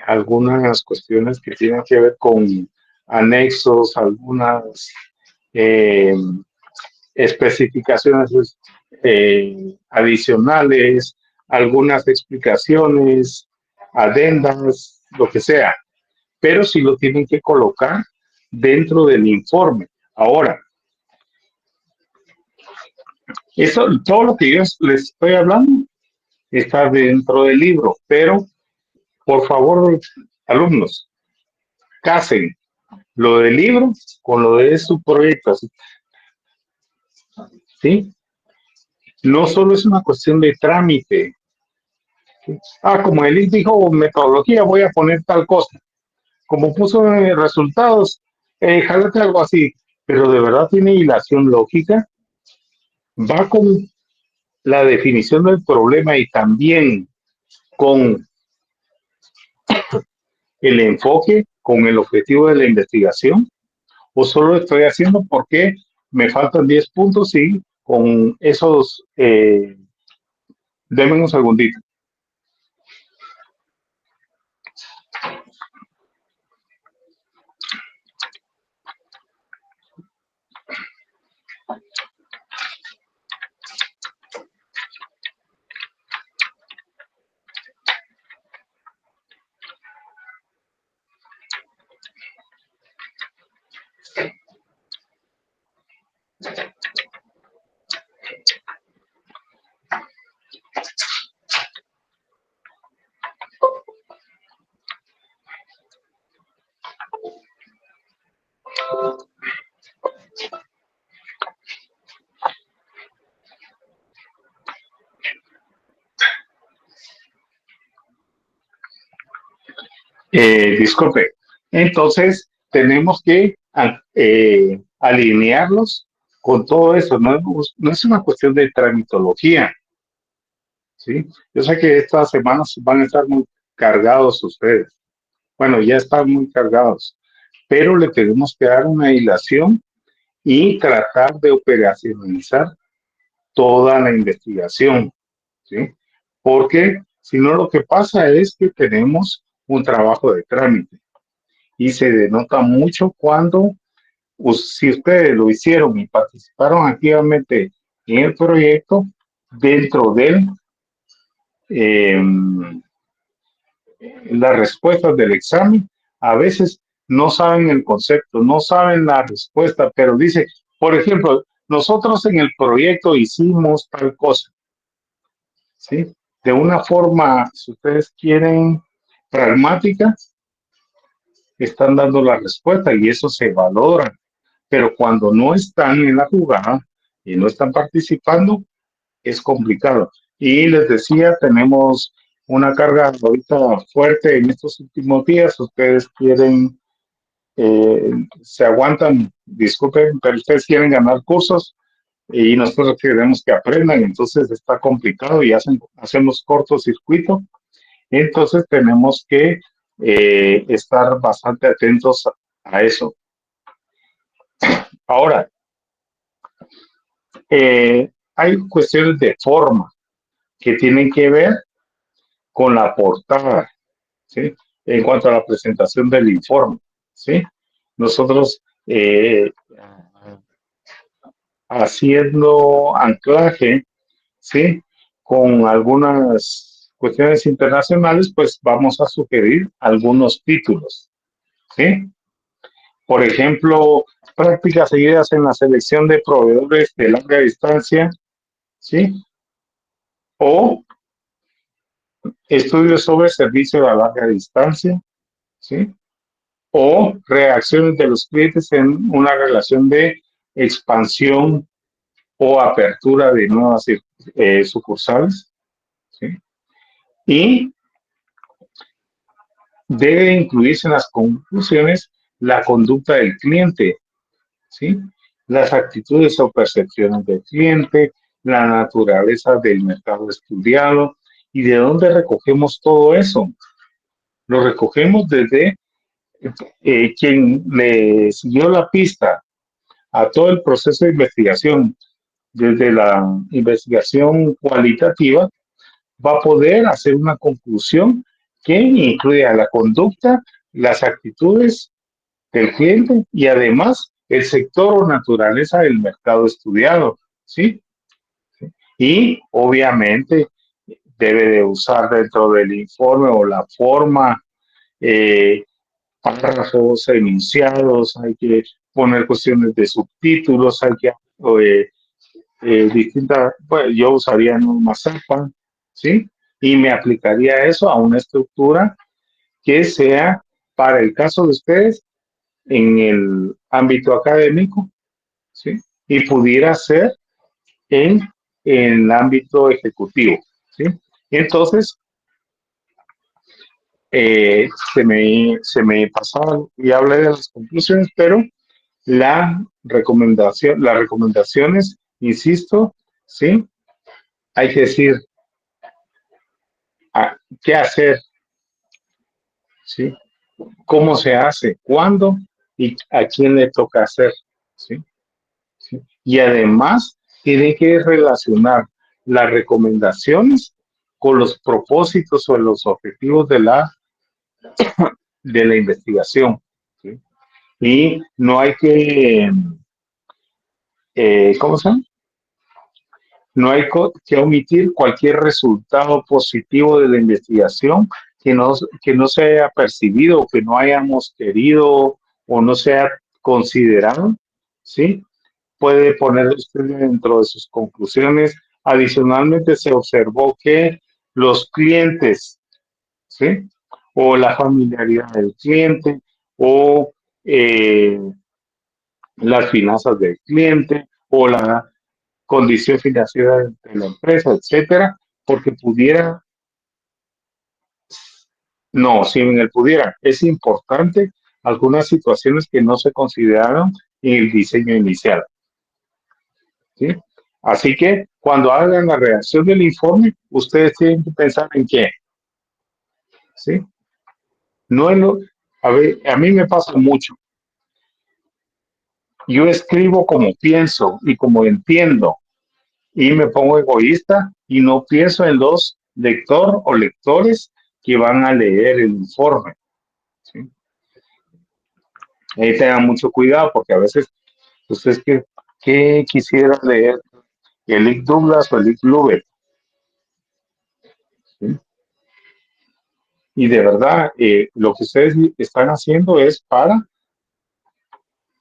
algunas cuestiones que tienen que ver con anexos, algunas eh, especificaciones adicionales, algunas explicaciones, adendas, lo que sea, pero sí lo tienen que colocar dentro del informe. Ahora, eso, todo lo que yo les estoy hablando está dentro del libro, pero por favor, alumnos, casen lo del libro con lo de su proyecto, ¿sí? No solo es una cuestión de trámite. Como él dijo metodología, voy a poner tal cosa. Como puso resultados, jálate algo así. Pero de verdad tiene hilación lógica. Va con la definición del problema y también con el enfoque, con el objetivo de la investigación. O solo estoy haciendo porque me faltan 10 puntos y con esos, denme un segundito. Disculpe. Entonces, tenemos que alinearlos con todo eso. No es una cuestión de tramitología, ¿sí? Yo sé que estas semanas van a estar muy cargados ustedes. Bueno, ya están muy cargados, pero le tenemos que dar una hilación y tratar de operacionalizar toda la investigación, ¿sí? Porque si no, lo que pasa es que tenemos un trabajo de trámite y se denota mucho cuando, si ustedes lo hicieron y participaron activamente en el proyecto, dentro de las respuestas del examen, a veces no saben el concepto, no saben la respuesta, pero dice, por ejemplo, nosotros en el proyecto hicimos tal cosa, ¿sí? De una forma, si ustedes quieren, pragmática, están dando la respuesta y eso se valora. Pero cuando no están en la jugada y no están participando, es complicado. Y les decía, tenemos una carga ahorita fuerte en estos últimos días. Ustedes quieren, se aguantan, disculpen, pero ustedes quieren ganar cursos y nosotros queremos que aprendan. Entonces está complicado y hacemos cortocircuito. Entonces tenemos que estar bastante atentos a eso. Ahora, hay cuestiones de forma que tienen que ver con la portada, ¿sí? En cuanto a la presentación del informe, ¿sí? Nosotros haciendo anclaje, ¿sí? Con algunas cuestiones internacionales, pues vamos a sugerir algunos títulos, ¿sí? Por ejemplo, prácticas seguidas en la selección de proveedores de larga distancia, ¿sí? O estudios sobre servicio a larga distancia, ¿sí? O reacciones de los clientes en una relación de expansión o apertura de nuevas sucursales, ¿sí? Y debe incluirse en las conclusiones la conducta del cliente, ¿sí? Las actitudes o percepciones del cliente, la naturaleza del mercado estudiado. ¿Y de dónde recogemos todo eso? Lo recogemos desde quien le siguió la pista a todo el proceso de investigación, desde la investigación cualitativa, va a poder hacer una conclusión que incluya la conducta, las actitudes del cliente y además el sector o naturaleza del mercado estudiado, ¿sí? Y obviamente debe de usar dentro del informe o la forma párrafos, enunciados, hay que poner cuestiones de subtítulos, hay que distintas, pues yo usaría un Mazapa, ¿sí? Y me aplicaría eso a una estructura que sea para el caso de ustedes en el ámbito académico, ¿sí? Y pudiera ser en el ámbito ejecutivo, ¿sí? Entonces, se me pasaba y hablé de las conclusiones, pero las recomendaciones, insisto, ¿sí? Hay que decir qué hacer, ¿sí? Cómo se hace, cuándo y a quién le toca hacer, ¿sí? ¿Sí? Y además tiene que relacionar las recomendaciones con los propósitos o los objetivos de la investigación, ¿sí? Y no hay que, ¿cómo se llama? No hay que omitir cualquier resultado positivo de la investigación que no se haya percibido o que no hayamos querido o no sea considerado, ¿sí? Puede poner usted dentro de sus conclusiones. Adicionalmente, se observó que los clientes, ¿sí? O la familiaridad del cliente o las finanzas del cliente o la condición financiera de la empresa, etcétera, porque pudiera, no, si en el pudiera, es importante algunas situaciones que no se consideraron en el diseño inicial, ¿sí? Así que cuando hagan la redacción del informe, ustedes tienen que pensar en qué, ¿sí? No en lo, a ver, a mí me pasa mucho. Yo escribo como pienso y como entiendo, y me pongo egoísta y no pienso en los lector o lectores que van a leer el informe, ¿sí? Ahí tengan mucho cuidado porque a veces ustedes que quisieran leer el Lick Douglas o el Lick Lubet, ¿sí? Y de verdad, lo que ustedes están haciendo es para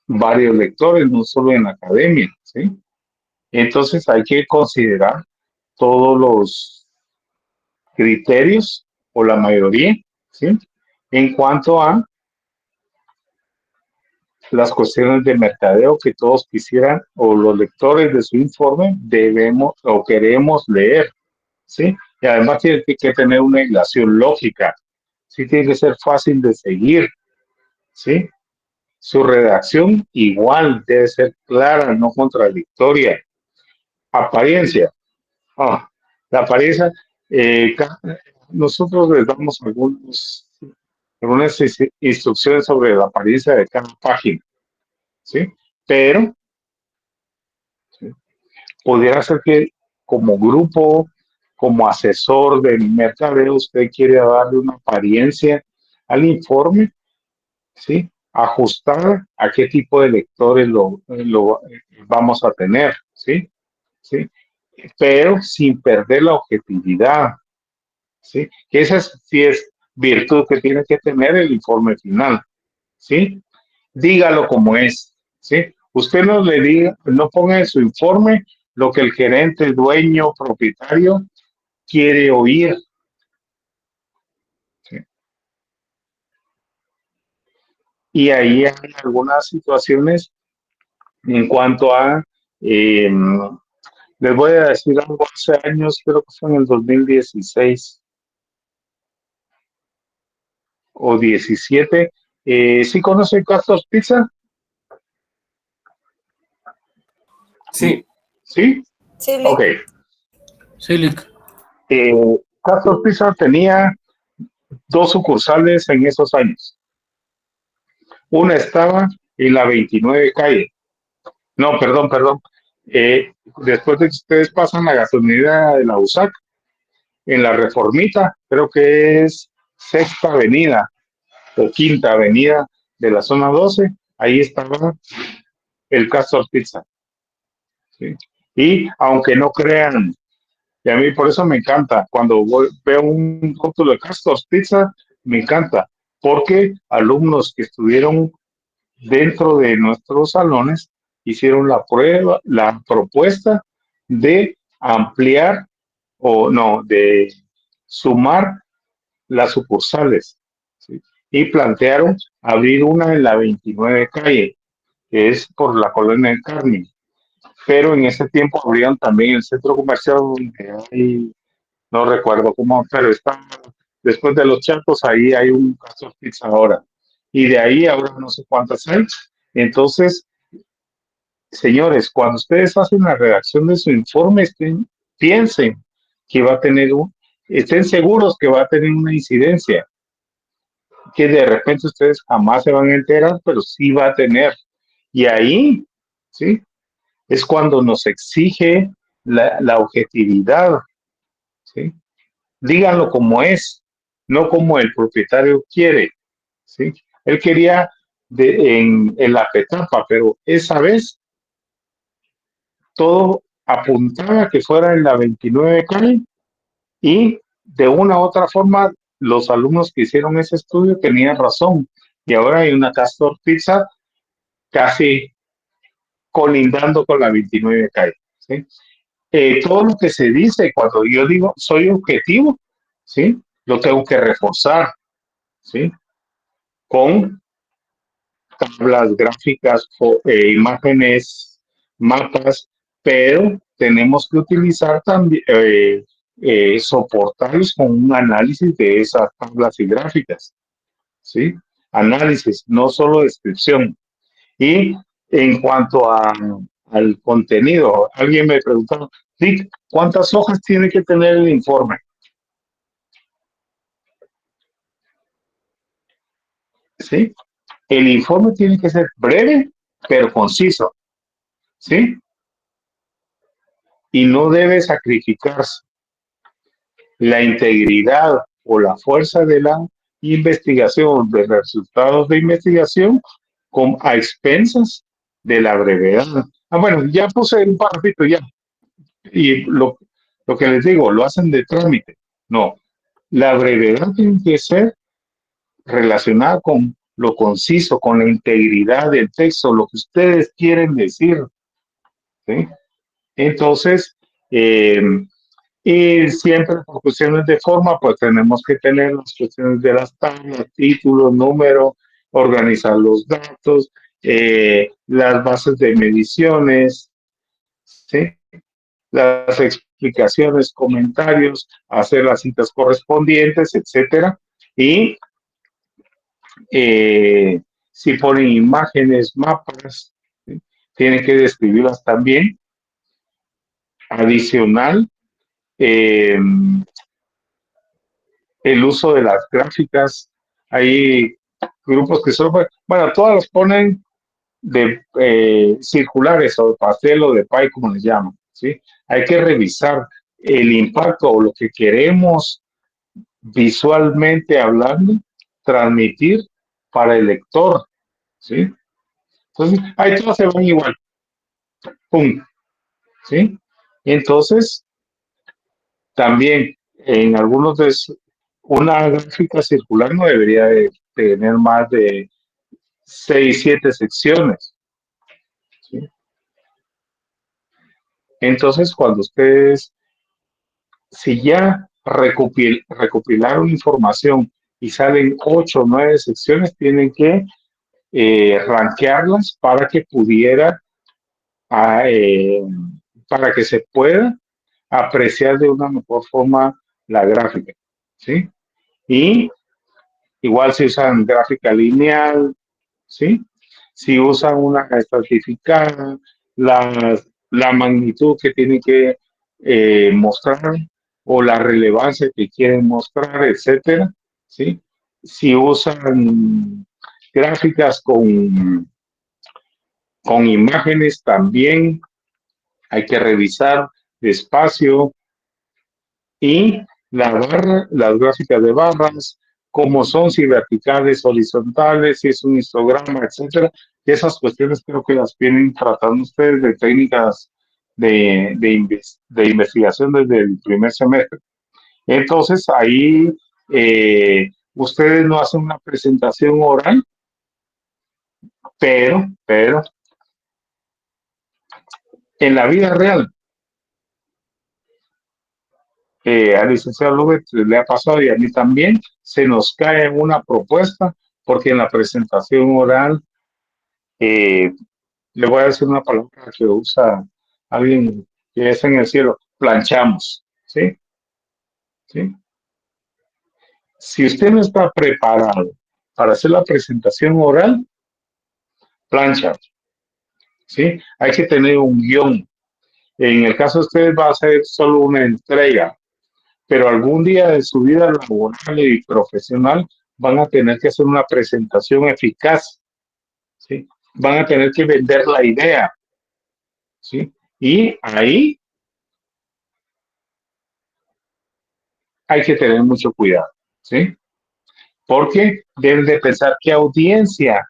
varios lectores, no solo en la academia, ¿sí? Entonces hay que considerar todos los criterios o la mayoría ¿sí? En cuanto a las cuestiones de mercadeo que todos quisieran o los lectores de su informe debemos o queremos leer, ¿sí? Y además tiene que tener una hilación lógica, ¿sí? Tiene que ser fácil de seguir, ¿sí? Su redacción igual debe ser clara, no contradictoria. Apariencia. Ah, la apariencia, nosotros les damos algunas instrucciones sobre la apariencia de cada página, ¿sí? Pero ¿sí? Pudiera ser que como grupo, como asesor del mercadeo, usted quiere darle una apariencia al informe, ¿sí? Ajustada a qué tipo de lectores lo vamos a tener, ¿sí? ¿Sí? Pero sin perder la objetividad, ¿sí? Que esa sí es virtud que tiene que tener el informe final, ¿sí? Dígalo como es, ¿sí? Usted no le diga, no ponga en su informe lo que el gerente, dueño, propietario quiere oír, ¿sí? Y ahí hay algunas situaciones en cuanto a, les voy a decir algo hace años, creo que fue en el 2016 o 17. ¿Sí conoce Castor's Pizza? Sí, ¿Sí? Sí, Ok. sí, Lick. Castor's Pizza tenía 2 sucursales en esos años. Una estaba en la 29 calle. No, perdón. Después de que ustedes pasan la gasolinera de la USAC, en la Reformita, creo que es Sexta Avenida o Quinta Avenida de la zona 12, ahí estaba el Castor's Pizza, ¿sí? Y aunque no crean, y a mí por eso me encanta, cuando veo un rótulo de Castor's Pizza, me encanta, porque alumnos que estuvieron dentro de nuestros salones hicieron la propuesta de ampliar o no, de sumar las sucursales, ¿sí? Y plantearon abrir una en la 29 calle, que es por la colonia del Carmen, pero en ese tiempo abrieron también el centro comercial donde hay, no recuerdo cómo, pero está después de los Chatos, ahí hay un Castor's Pizza ahora, y de ahí ahora no sé cuántas hay. Entonces, señores, cuando ustedes hacen la redacción de su informe, piensen que va a tener estén seguros que va a tener una incidencia, que de repente ustedes jamás se van a enterar, pero sí va a tener. Y ahí, ¿sí? Es cuando nos exige la objetividad, ¿sí? Díganlo como es, no como el propietario quiere, ¿sí? Él quería en la petapa, pero esa vez todo apuntaba que fuera en la 29 calle y de una u otra forma los alumnos que hicieron ese estudio tenían razón y ahora hay una Castor Pizza casi colindando con la 29 calle, ¿sí? Todo lo que se dice cuando yo digo soy objetivo, ¿sí? Lo tengo que reforzar, ¿sí? Con tablas gráficas, imágenes, mapas, pero tenemos que utilizar también soportarlos con un análisis de esas tablas y gráficas, ¿sí? Análisis, no solo descripción. Y en cuanto al contenido, alguien me preguntó, Rick, ¿cuántas hojas tiene que tener el informe? ¿Sí? El informe tiene que ser breve, pero conciso, ¿sí? Y no debe sacrificarse la integridad o la fuerza de la investigación, de resultados de investigación, a expensas de la brevedad. Bueno, ya puse un parrafito ya. Y lo que les digo, lo hacen de trámite. No, la brevedad tiene que ser relacionada con lo conciso, con la integridad del texto, lo que ustedes quieren decir, ¿sí? Entonces, Y siempre por cuestiones de forma, pues tenemos que tener las cuestiones de las tablas, títulos, número, organizar los datos, las bases de mediciones, ¿sí? Las explicaciones, comentarios, hacer las citas correspondientes, etcétera. Y si ponen imágenes, mapas, ¿sí? Tienen que describirlas también. Adicional, eh, el uso de las gráficas. Hay grupos que solo, bueno, todas las ponen de circulares o de pastel o de pie, como les llaman, ¿sí? Hay que revisar el impacto o lo que queremos visualmente hablando, transmitir para el lector, ¿sí? Entonces, ahí todas se van igual, pum, ¿sí? Entonces, también en algunos de una gráfica circular no debería de tener más de 6, 7 secciones, ¿sí? Entonces, cuando ustedes, si ya recopilaron información y salen 8 o 9 secciones, tienen que rankearlas para que pudiera, ah, para que se pueda apreciar de una mejor forma la gráfica, ¿sí? Y igual si usan gráfica lineal, ¿sí? Si usan una estratificada, la magnitud que tienen que mostrar o la relevancia que quieren mostrar, etcétera, ¿sí? Si usan gráficas con imágenes también hay que revisar despacio y las gráficas de barras, cómo son, si verticales, horizontales, si es un histograma, etcétera. Y esas cuestiones creo que las vienen tratando ustedes de técnicas de investigación desde el primer semestre. Entonces, ahí ustedes no hacen una presentación oral, pero en la vida real, al licenciado Lubet le ha pasado y a mí también, se nos cae una propuesta porque en la presentación oral, eh, le voy a decir una palabra que usa alguien que es en el cielo, planchamos, ¿sí? ¿Sí? Si usted no está preparado para hacer la presentación oral, plancha, ¿sí? Hay que tener un guión. En el caso de ustedes va a ser solo una entrega, pero algún día de su vida laboral y profesional van a tener que hacer una presentación eficaz, ¿sí? Van a tener que vender la idea, ¿sí? Y ahí hay que tener mucho cuidado, ¿sí? Porque deben de pensar qué audiencia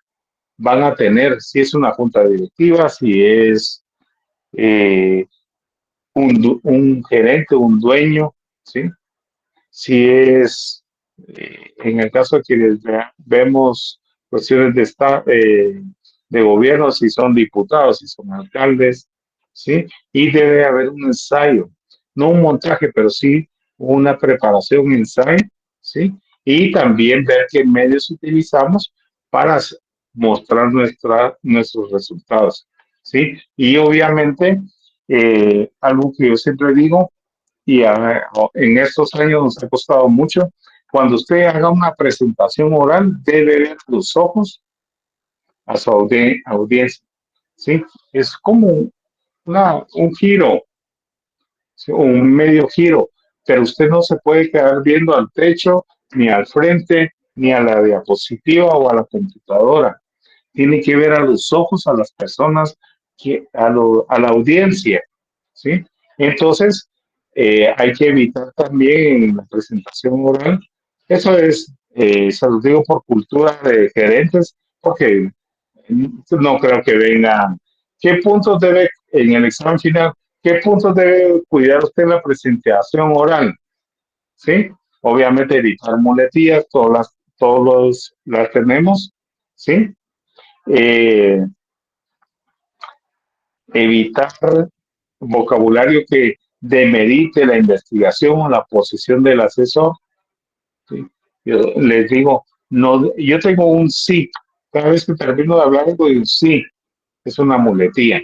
van a tener, si es una junta directiva, si es eh, un gerente, un dueño, ¿sí? Si es, en el caso de que vemos cuestiones de gobierno, si son diputados, si son alcaldes, ¿sí? Y debe haber un ensayo, no un montaje, pero sí una preparación, un ensayo, ¿sí? Y también ver qué medios utilizamos para mostrar nuestros resultados, ¿sí? Y obviamente, algo que yo siempre digo, y en estos años nos ha costado mucho. Cuando usted haga una presentación oral, debe ver los ojos a su audiencia, ¿sí? Es como un giro, ¿sí? Un medio giro, pero usted no se puede quedar viendo al techo, ni al frente, ni a la diapositiva o a la computadora. Tiene que ver a los ojos a las personas, a la audiencia, ¿sí? Entonces, hay que evitar también en la presentación oral, eso es, se los digo por cultura de gerentes, porque no creo que venga, ¿qué puntos debe, en el examen final, qué puntos debe cuidar usted en la presentación oral? ¿Sí? Obviamente evitar muletillas, todos las tenemos, ¿sí? Evitar vocabulario que demerite la investigación o la posición del asesor. ¿Sí? Yo les digo, no, yo tengo un sí. Cada vez que termino de hablar, digo un sí. Es una muletilla.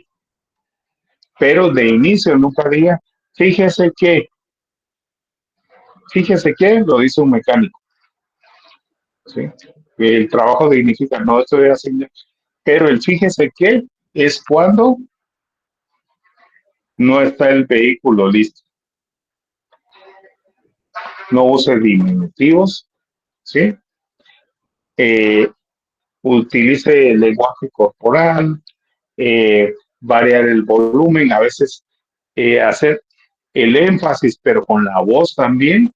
Pero de inicio nunca diga, fíjese que, lo dice un mecánico. ¿Sí? El trabajo dignifica, no estoy haciendo. Pero el fíjese que es cuando no está el vehículo listo. No use diminutivos, ¿sí? Utilice el lenguaje corporal, variar el volumen, a veces hacer el énfasis, pero con la voz también,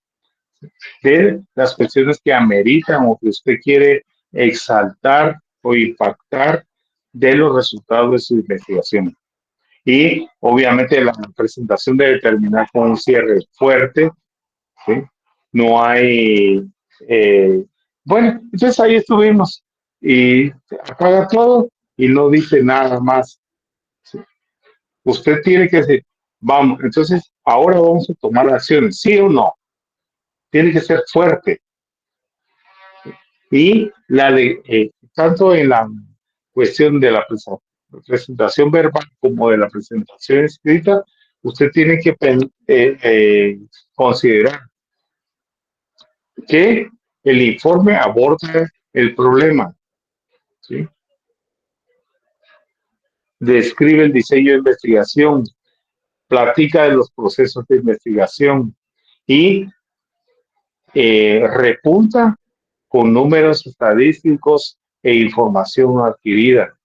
de las cuestiones que ameritan o que usted quiere exaltar o impactar de los resultados de su investigación. Y obviamente la presentación debe terminar con un cierre fuerte, ¿sí? No hay... bueno, entonces ahí estuvimos y apaga todo y no dice nada más. ¿Sí? Usted tiene que decir, vamos, entonces ahora vamos a tomar acciones, ¿sí o no? Tiene que ser fuerte. Y tanto en la cuestión de la presentación verbal como de la presentación escrita, usted tiene que considerar que el informe aborda el problema, ¿sí? Describe el diseño de investigación, platica de los procesos de investigación y repunta con números estadísticos e información adquirida,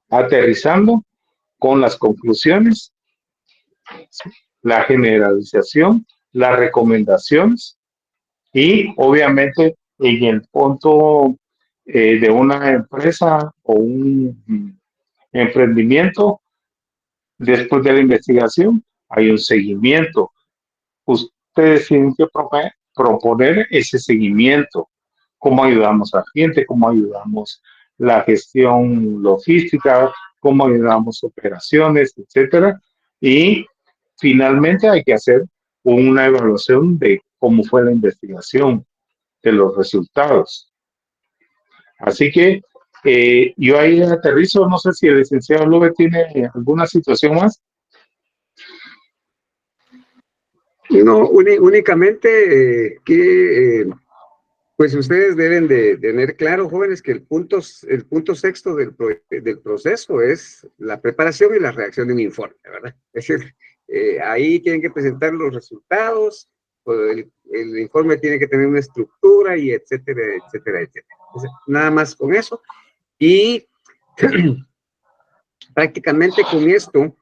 aterrizando con las conclusiones, la generalización, las recomendaciones y obviamente en el punto de una empresa o un emprendimiento, después de la investigación hay un seguimiento. Ustedes tienen que proponer ese seguimiento. Cómo ayudamos al cliente, cómo ayudamos la gestión logística, cómo ayudamos operaciones, etcétera. Y finalmente hay que hacer una evaluación de cómo fue la investigación, de los resultados. Así que yo ahí aterrizo, no sé si el licenciado Lube tiene alguna situación más. No, únicamente que pues ustedes deben de tener claro, jóvenes, que el punto sexto del proceso es la preparación y la redacción de un informe, ¿verdad? Es decir, ahí tienen que presentar los resultados, el informe tiene que tener una estructura y etcétera, etcétera, etcétera. Entonces, nada más con eso. Y prácticamente con esto,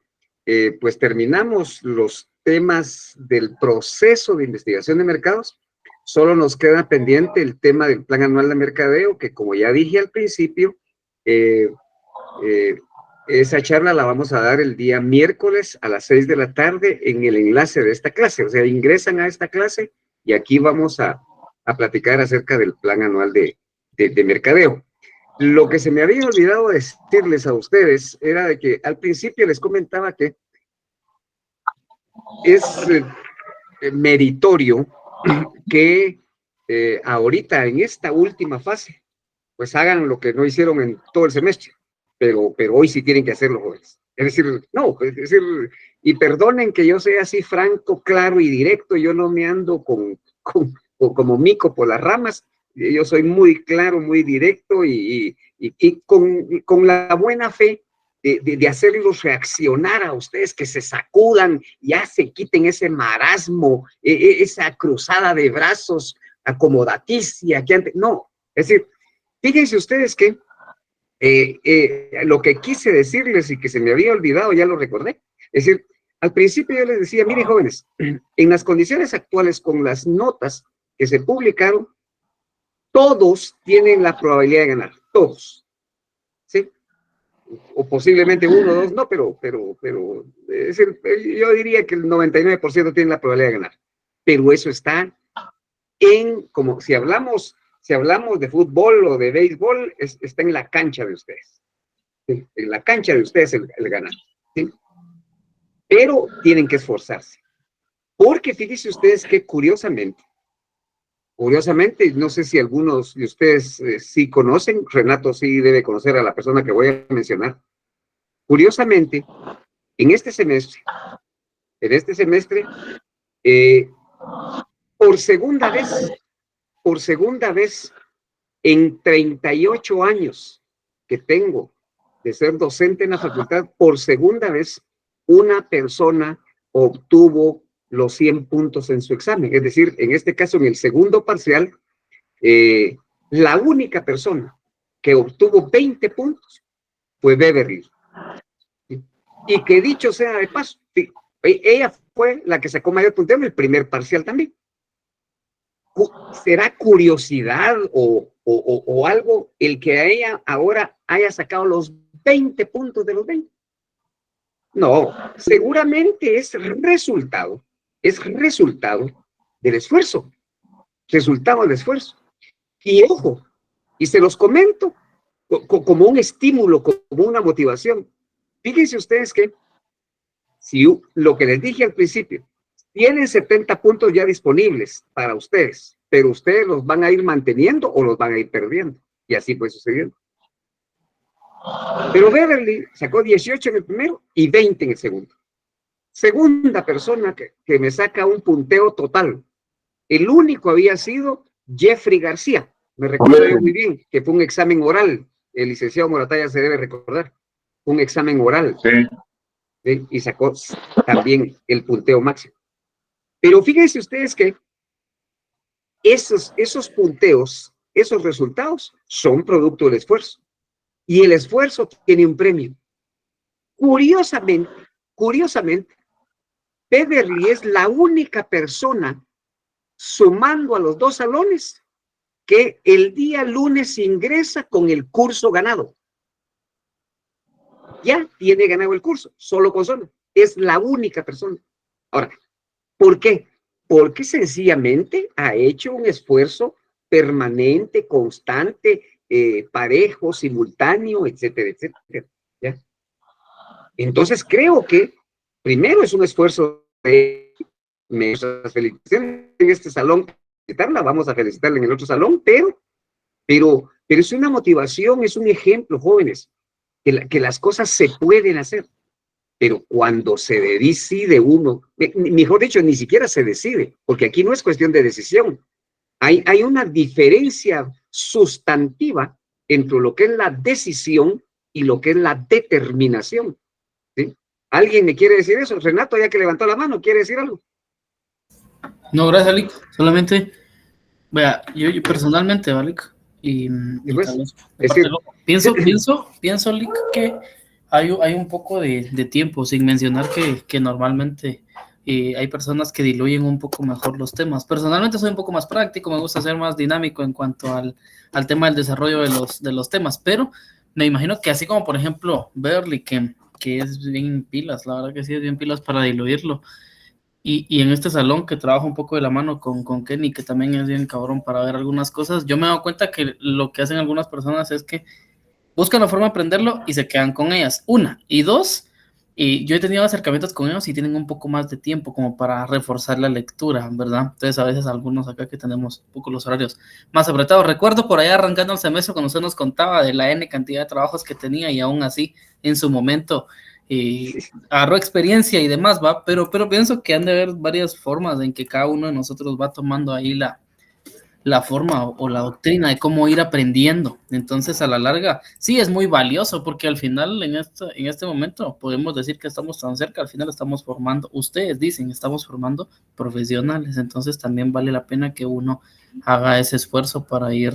pues terminamos los temas del proceso de investigación de mercados. Solo nos queda pendiente el tema del plan anual de mercadeo, que como ya dije al principio, esa charla la vamos a dar el día miércoles a las 6 de la tarde en el enlace de esta clase. O sea, ingresan a esta clase y aquí vamos a platicar acerca del plan anual de mercadeo. Lo que se me había olvidado decirles a ustedes era de que al principio les comentaba que es meritorio que ahorita en esta última fase pues hagan lo que no hicieron en todo el semestre, pero hoy sí tienen que hacerlo, jóvenes. Es decir, no, es decir, y perdonen que yo sea así franco, claro y directo, yo no me ando como mico por las ramas, yo soy muy claro, muy directo y con la buena fe de hacerlos reaccionar a ustedes, que se sacudan, ya se quiten ese marasmo, esa cruzada de brazos acomodaticia que antes, no, es decir, fíjense ustedes que lo que quise decirles y que se me había olvidado, ya lo recordé, es decir, al principio yo les decía, miren jóvenes, en las condiciones actuales con las notas que se publicaron, todos tienen la probabilidad de ganar, todos, ¿sí? O posiblemente uno o dos, no, pero es decir, yo diría que el 99% tiene la probabilidad de ganar, pero eso está como si hablamos de fútbol o de béisbol, está en la cancha de ustedes, ¿sí? En la cancha de ustedes el ganar, ¿sí? pero tienen que esforzarse. Porque fíjense ustedes que curiosamente, no sé si algunos de ustedes sí conocen, Renato sí debe conocer a la persona que voy a mencionar. Curiosamente, en este semestre, por segunda vez en 38 años que tengo de ser docente en la facultad, por segunda vez una persona obtuvo los 100 puntos en su examen. Es decir, en este caso, en el segundo parcial, la única persona que obtuvo 20 puntos fue Beverly. Y que dicho sea de paso, ella fue la que sacó mayor punteo en el primer parcial también. ¿Será curiosidad o algo el que a ella ahora haya sacado los 20 puntos de los 20? No, seguramente es resultado del esfuerzo, Y ojo, y se los comento como un estímulo, como una motivación. Fíjense ustedes que si lo que les dije al principio, tienen 70 puntos ya disponibles para ustedes, pero ustedes los van a ir manteniendo o los van a ir perdiendo. Y así fue sucediendo. Pero Beverly sacó 18 en el primero y 20 en el segundo. Segunda persona que me saca un punteo total. El único había sido Jeffrey García. Me recuerdo yo muy bien que fue un examen oral. El licenciado Morataya se debe recordar. Un examen oral. Sí. ¿Sí? Y sacó también el punteo máximo. Pero fíjense ustedes que esos punteos, esos resultados son producto del esfuerzo. Y el esfuerzo tiene un premio. Curiosamente, Beverly es la única persona sumando a los dos salones que el día lunes ingresa con el curso ganado. Ya tiene ganado el curso, solo con solo. Es la única persona. Ahora, ¿por qué? Porque sencillamente ha hecho un esfuerzo permanente, constante, parejo, simultáneo, etcétera, etcétera. ¿Ya? Entonces creo que primero es un esfuerzo de felicitaciones en este salón, vamos a felicitarla en el otro salón, pero es una motivación, es un ejemplo, jóvenes, que las cosas se pueden hacer, pero cuando se decide uno, mejor dicho, ni siquiera se decide, porque aquí no es cuestión de decisión, hay una diferencia sustantiva entre lo que es la decisión y lo que es la determinación. ¿Sí? ¿Alguien me quiere decir eso? Renato, ya que levantó la mano, ¿quiere decir algo? No, gracias, Alic. Solamente, vea, yo personalmente, Alic, y pues, tal vez, pienso, Alic, que hay un poco de tiempo, sin mencionar que normalmente hay personas que diluyen un poco mejor los temas. Personalmente soy un poco más práctico, me gusta ser más dinámico en cuanto al tema del desarrollo de los temas, pero me imagino que así como, por ejemplo, Berly, que es bien pilas, la verdad que sí es bien pilas para diluirlo, y en este salón que trabajo un poco de la mano con Kenny, que también es bien cabrón para ver algunas cosas, yo me he dado cuenta que lo que hacen algunas personas es que buscan la forma de aprenderlo y se quedan con ellas, una, y dos, y yo he tenido acercamientos con ellos y tienen un poco más de tiempo como para reforzar la lectura, ¿verdad? Entonces a veces algunos acá que tenemos un poco los horarios más apretados. Recuerdo por allá arrancando el semestre cuando usted nos contaba de la N cantidad de trabajos que tenía y aún así en su momento agarró experiencia y demás, ¿va? Pero pienso que han de haber varias formas en que cada uno de nosotros va tomando ahí la forma o la doctrina de cómo ir aprendiendo. Entonces, a la larga, sí es muy valioso, porque al final, en este momento, podemos decir que estamos tan cerca, al final estamos formando, ustedes dicen, estamos formando profesionales, entonces también vale la pena que uno haga ese esfuerzo para ir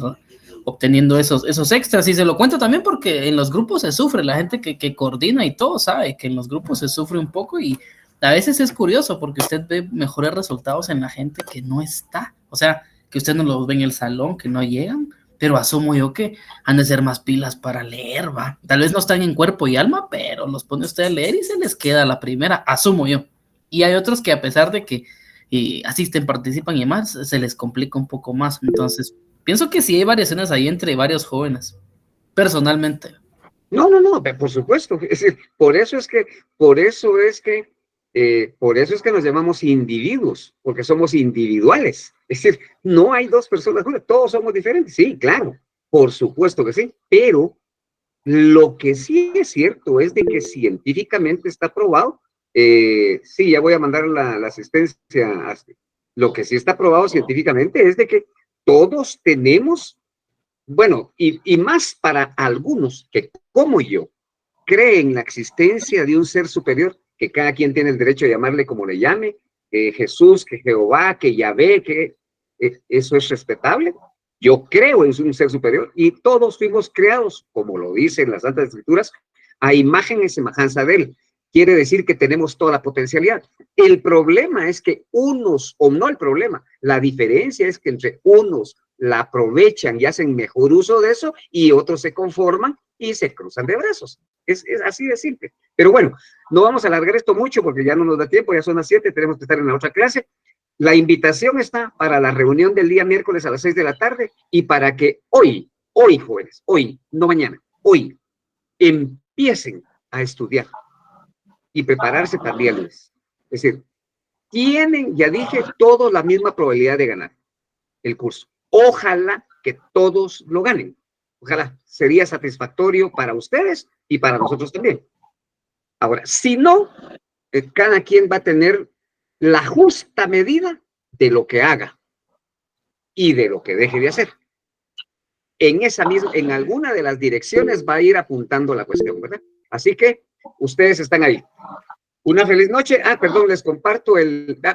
obteniendo esos extras, y se lo cuento también porque en los grupos se sufre, la gente que coordina y todo sabe que en los grupos se sufre un poco, y a veces es curioso porque usted ve mejores resultados en la gente que no está, o sea, que usted no los ve en el salón, que no llegan, pero asumo yo que han de ser más pilas para leer, ¿va? Tal vez no están en cuerpo y alma, pero los pone usted a leer y se les queda la primera, asumo yo. Y hay otros que a pesar de que asisten, participan y demás, se les complica un poco más. Entonces, pienso que sí hay variaciones ahí entre varios jóvenes, personalmente. No, por supuesto. Es decir, por eso es que Por eso es que nos llamamos individuos, porque somos individuales. Es decir, no hay dos personas juntas, todos somos diferentes. Sí, claro, por supuesto que sí, pero lo que sí es cierto es de que científicamente está probado. Sí, ya voy a mandar la asistencia. Lo que sí está probado científicamente es de que todos tenemos, bueno, y más para algunos que, como yo, creen la existencia de un ser superior, que cada quien tiene el derecho de llamarle como le llame, Jesús, que Jehová, que Yahvé, que eso es respetable. Yo creo en un ser superior y todos fuimos creados, como lo dicen las Santas Escrituras, a imagen y semejanza de él. Quiere decir que tenemos toda la potencialidad. El problema es que unos, o no el problema, la diferencia es que entre unos la aprovechan y hacen mejor uso de eso y otros se conforman y se cruzan de brazos. Es así de simple. Pero bueno, no vamos a alargar esto mucho porque ya no nos da tiempo, ya son las 7, tenemos que estar en la otra clase. La invitación está para la reunión del día miércoles a las 6 de la tarde y para que hoy jóvenes, hoy, no mañana, hoy, empiecen a estudiar y prepararse para el día lunes. Es decir, tienen, ya dije, todos la misma probabilidad de ganar el curso. Ojalá que todos lo ganen. Ojalá sería satisfactorio para ustedes y para nosotros también. Ahora, si no, cada quien va a tener la justa medida de lo que haga y de lo que deje de hacer. En esa misma, en alguna de las direcciones va a ir apuntando la cuestión, ¿verdad? Así que ustedes están ahí. Una feliz noche. Perdón, les comparto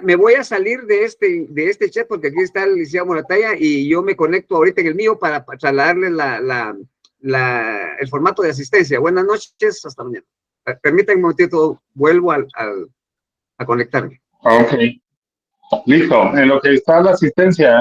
me voy a salir de este chat porque aquí está el licenciado Morataya y yo me conecto ahorita en el mío para trasladarles el formato de asistencia. Buenas noches, hasta mañana. Permítanme un momentito, vuelvo a conectarme. Ok. Listo. En lo que está la asistencia,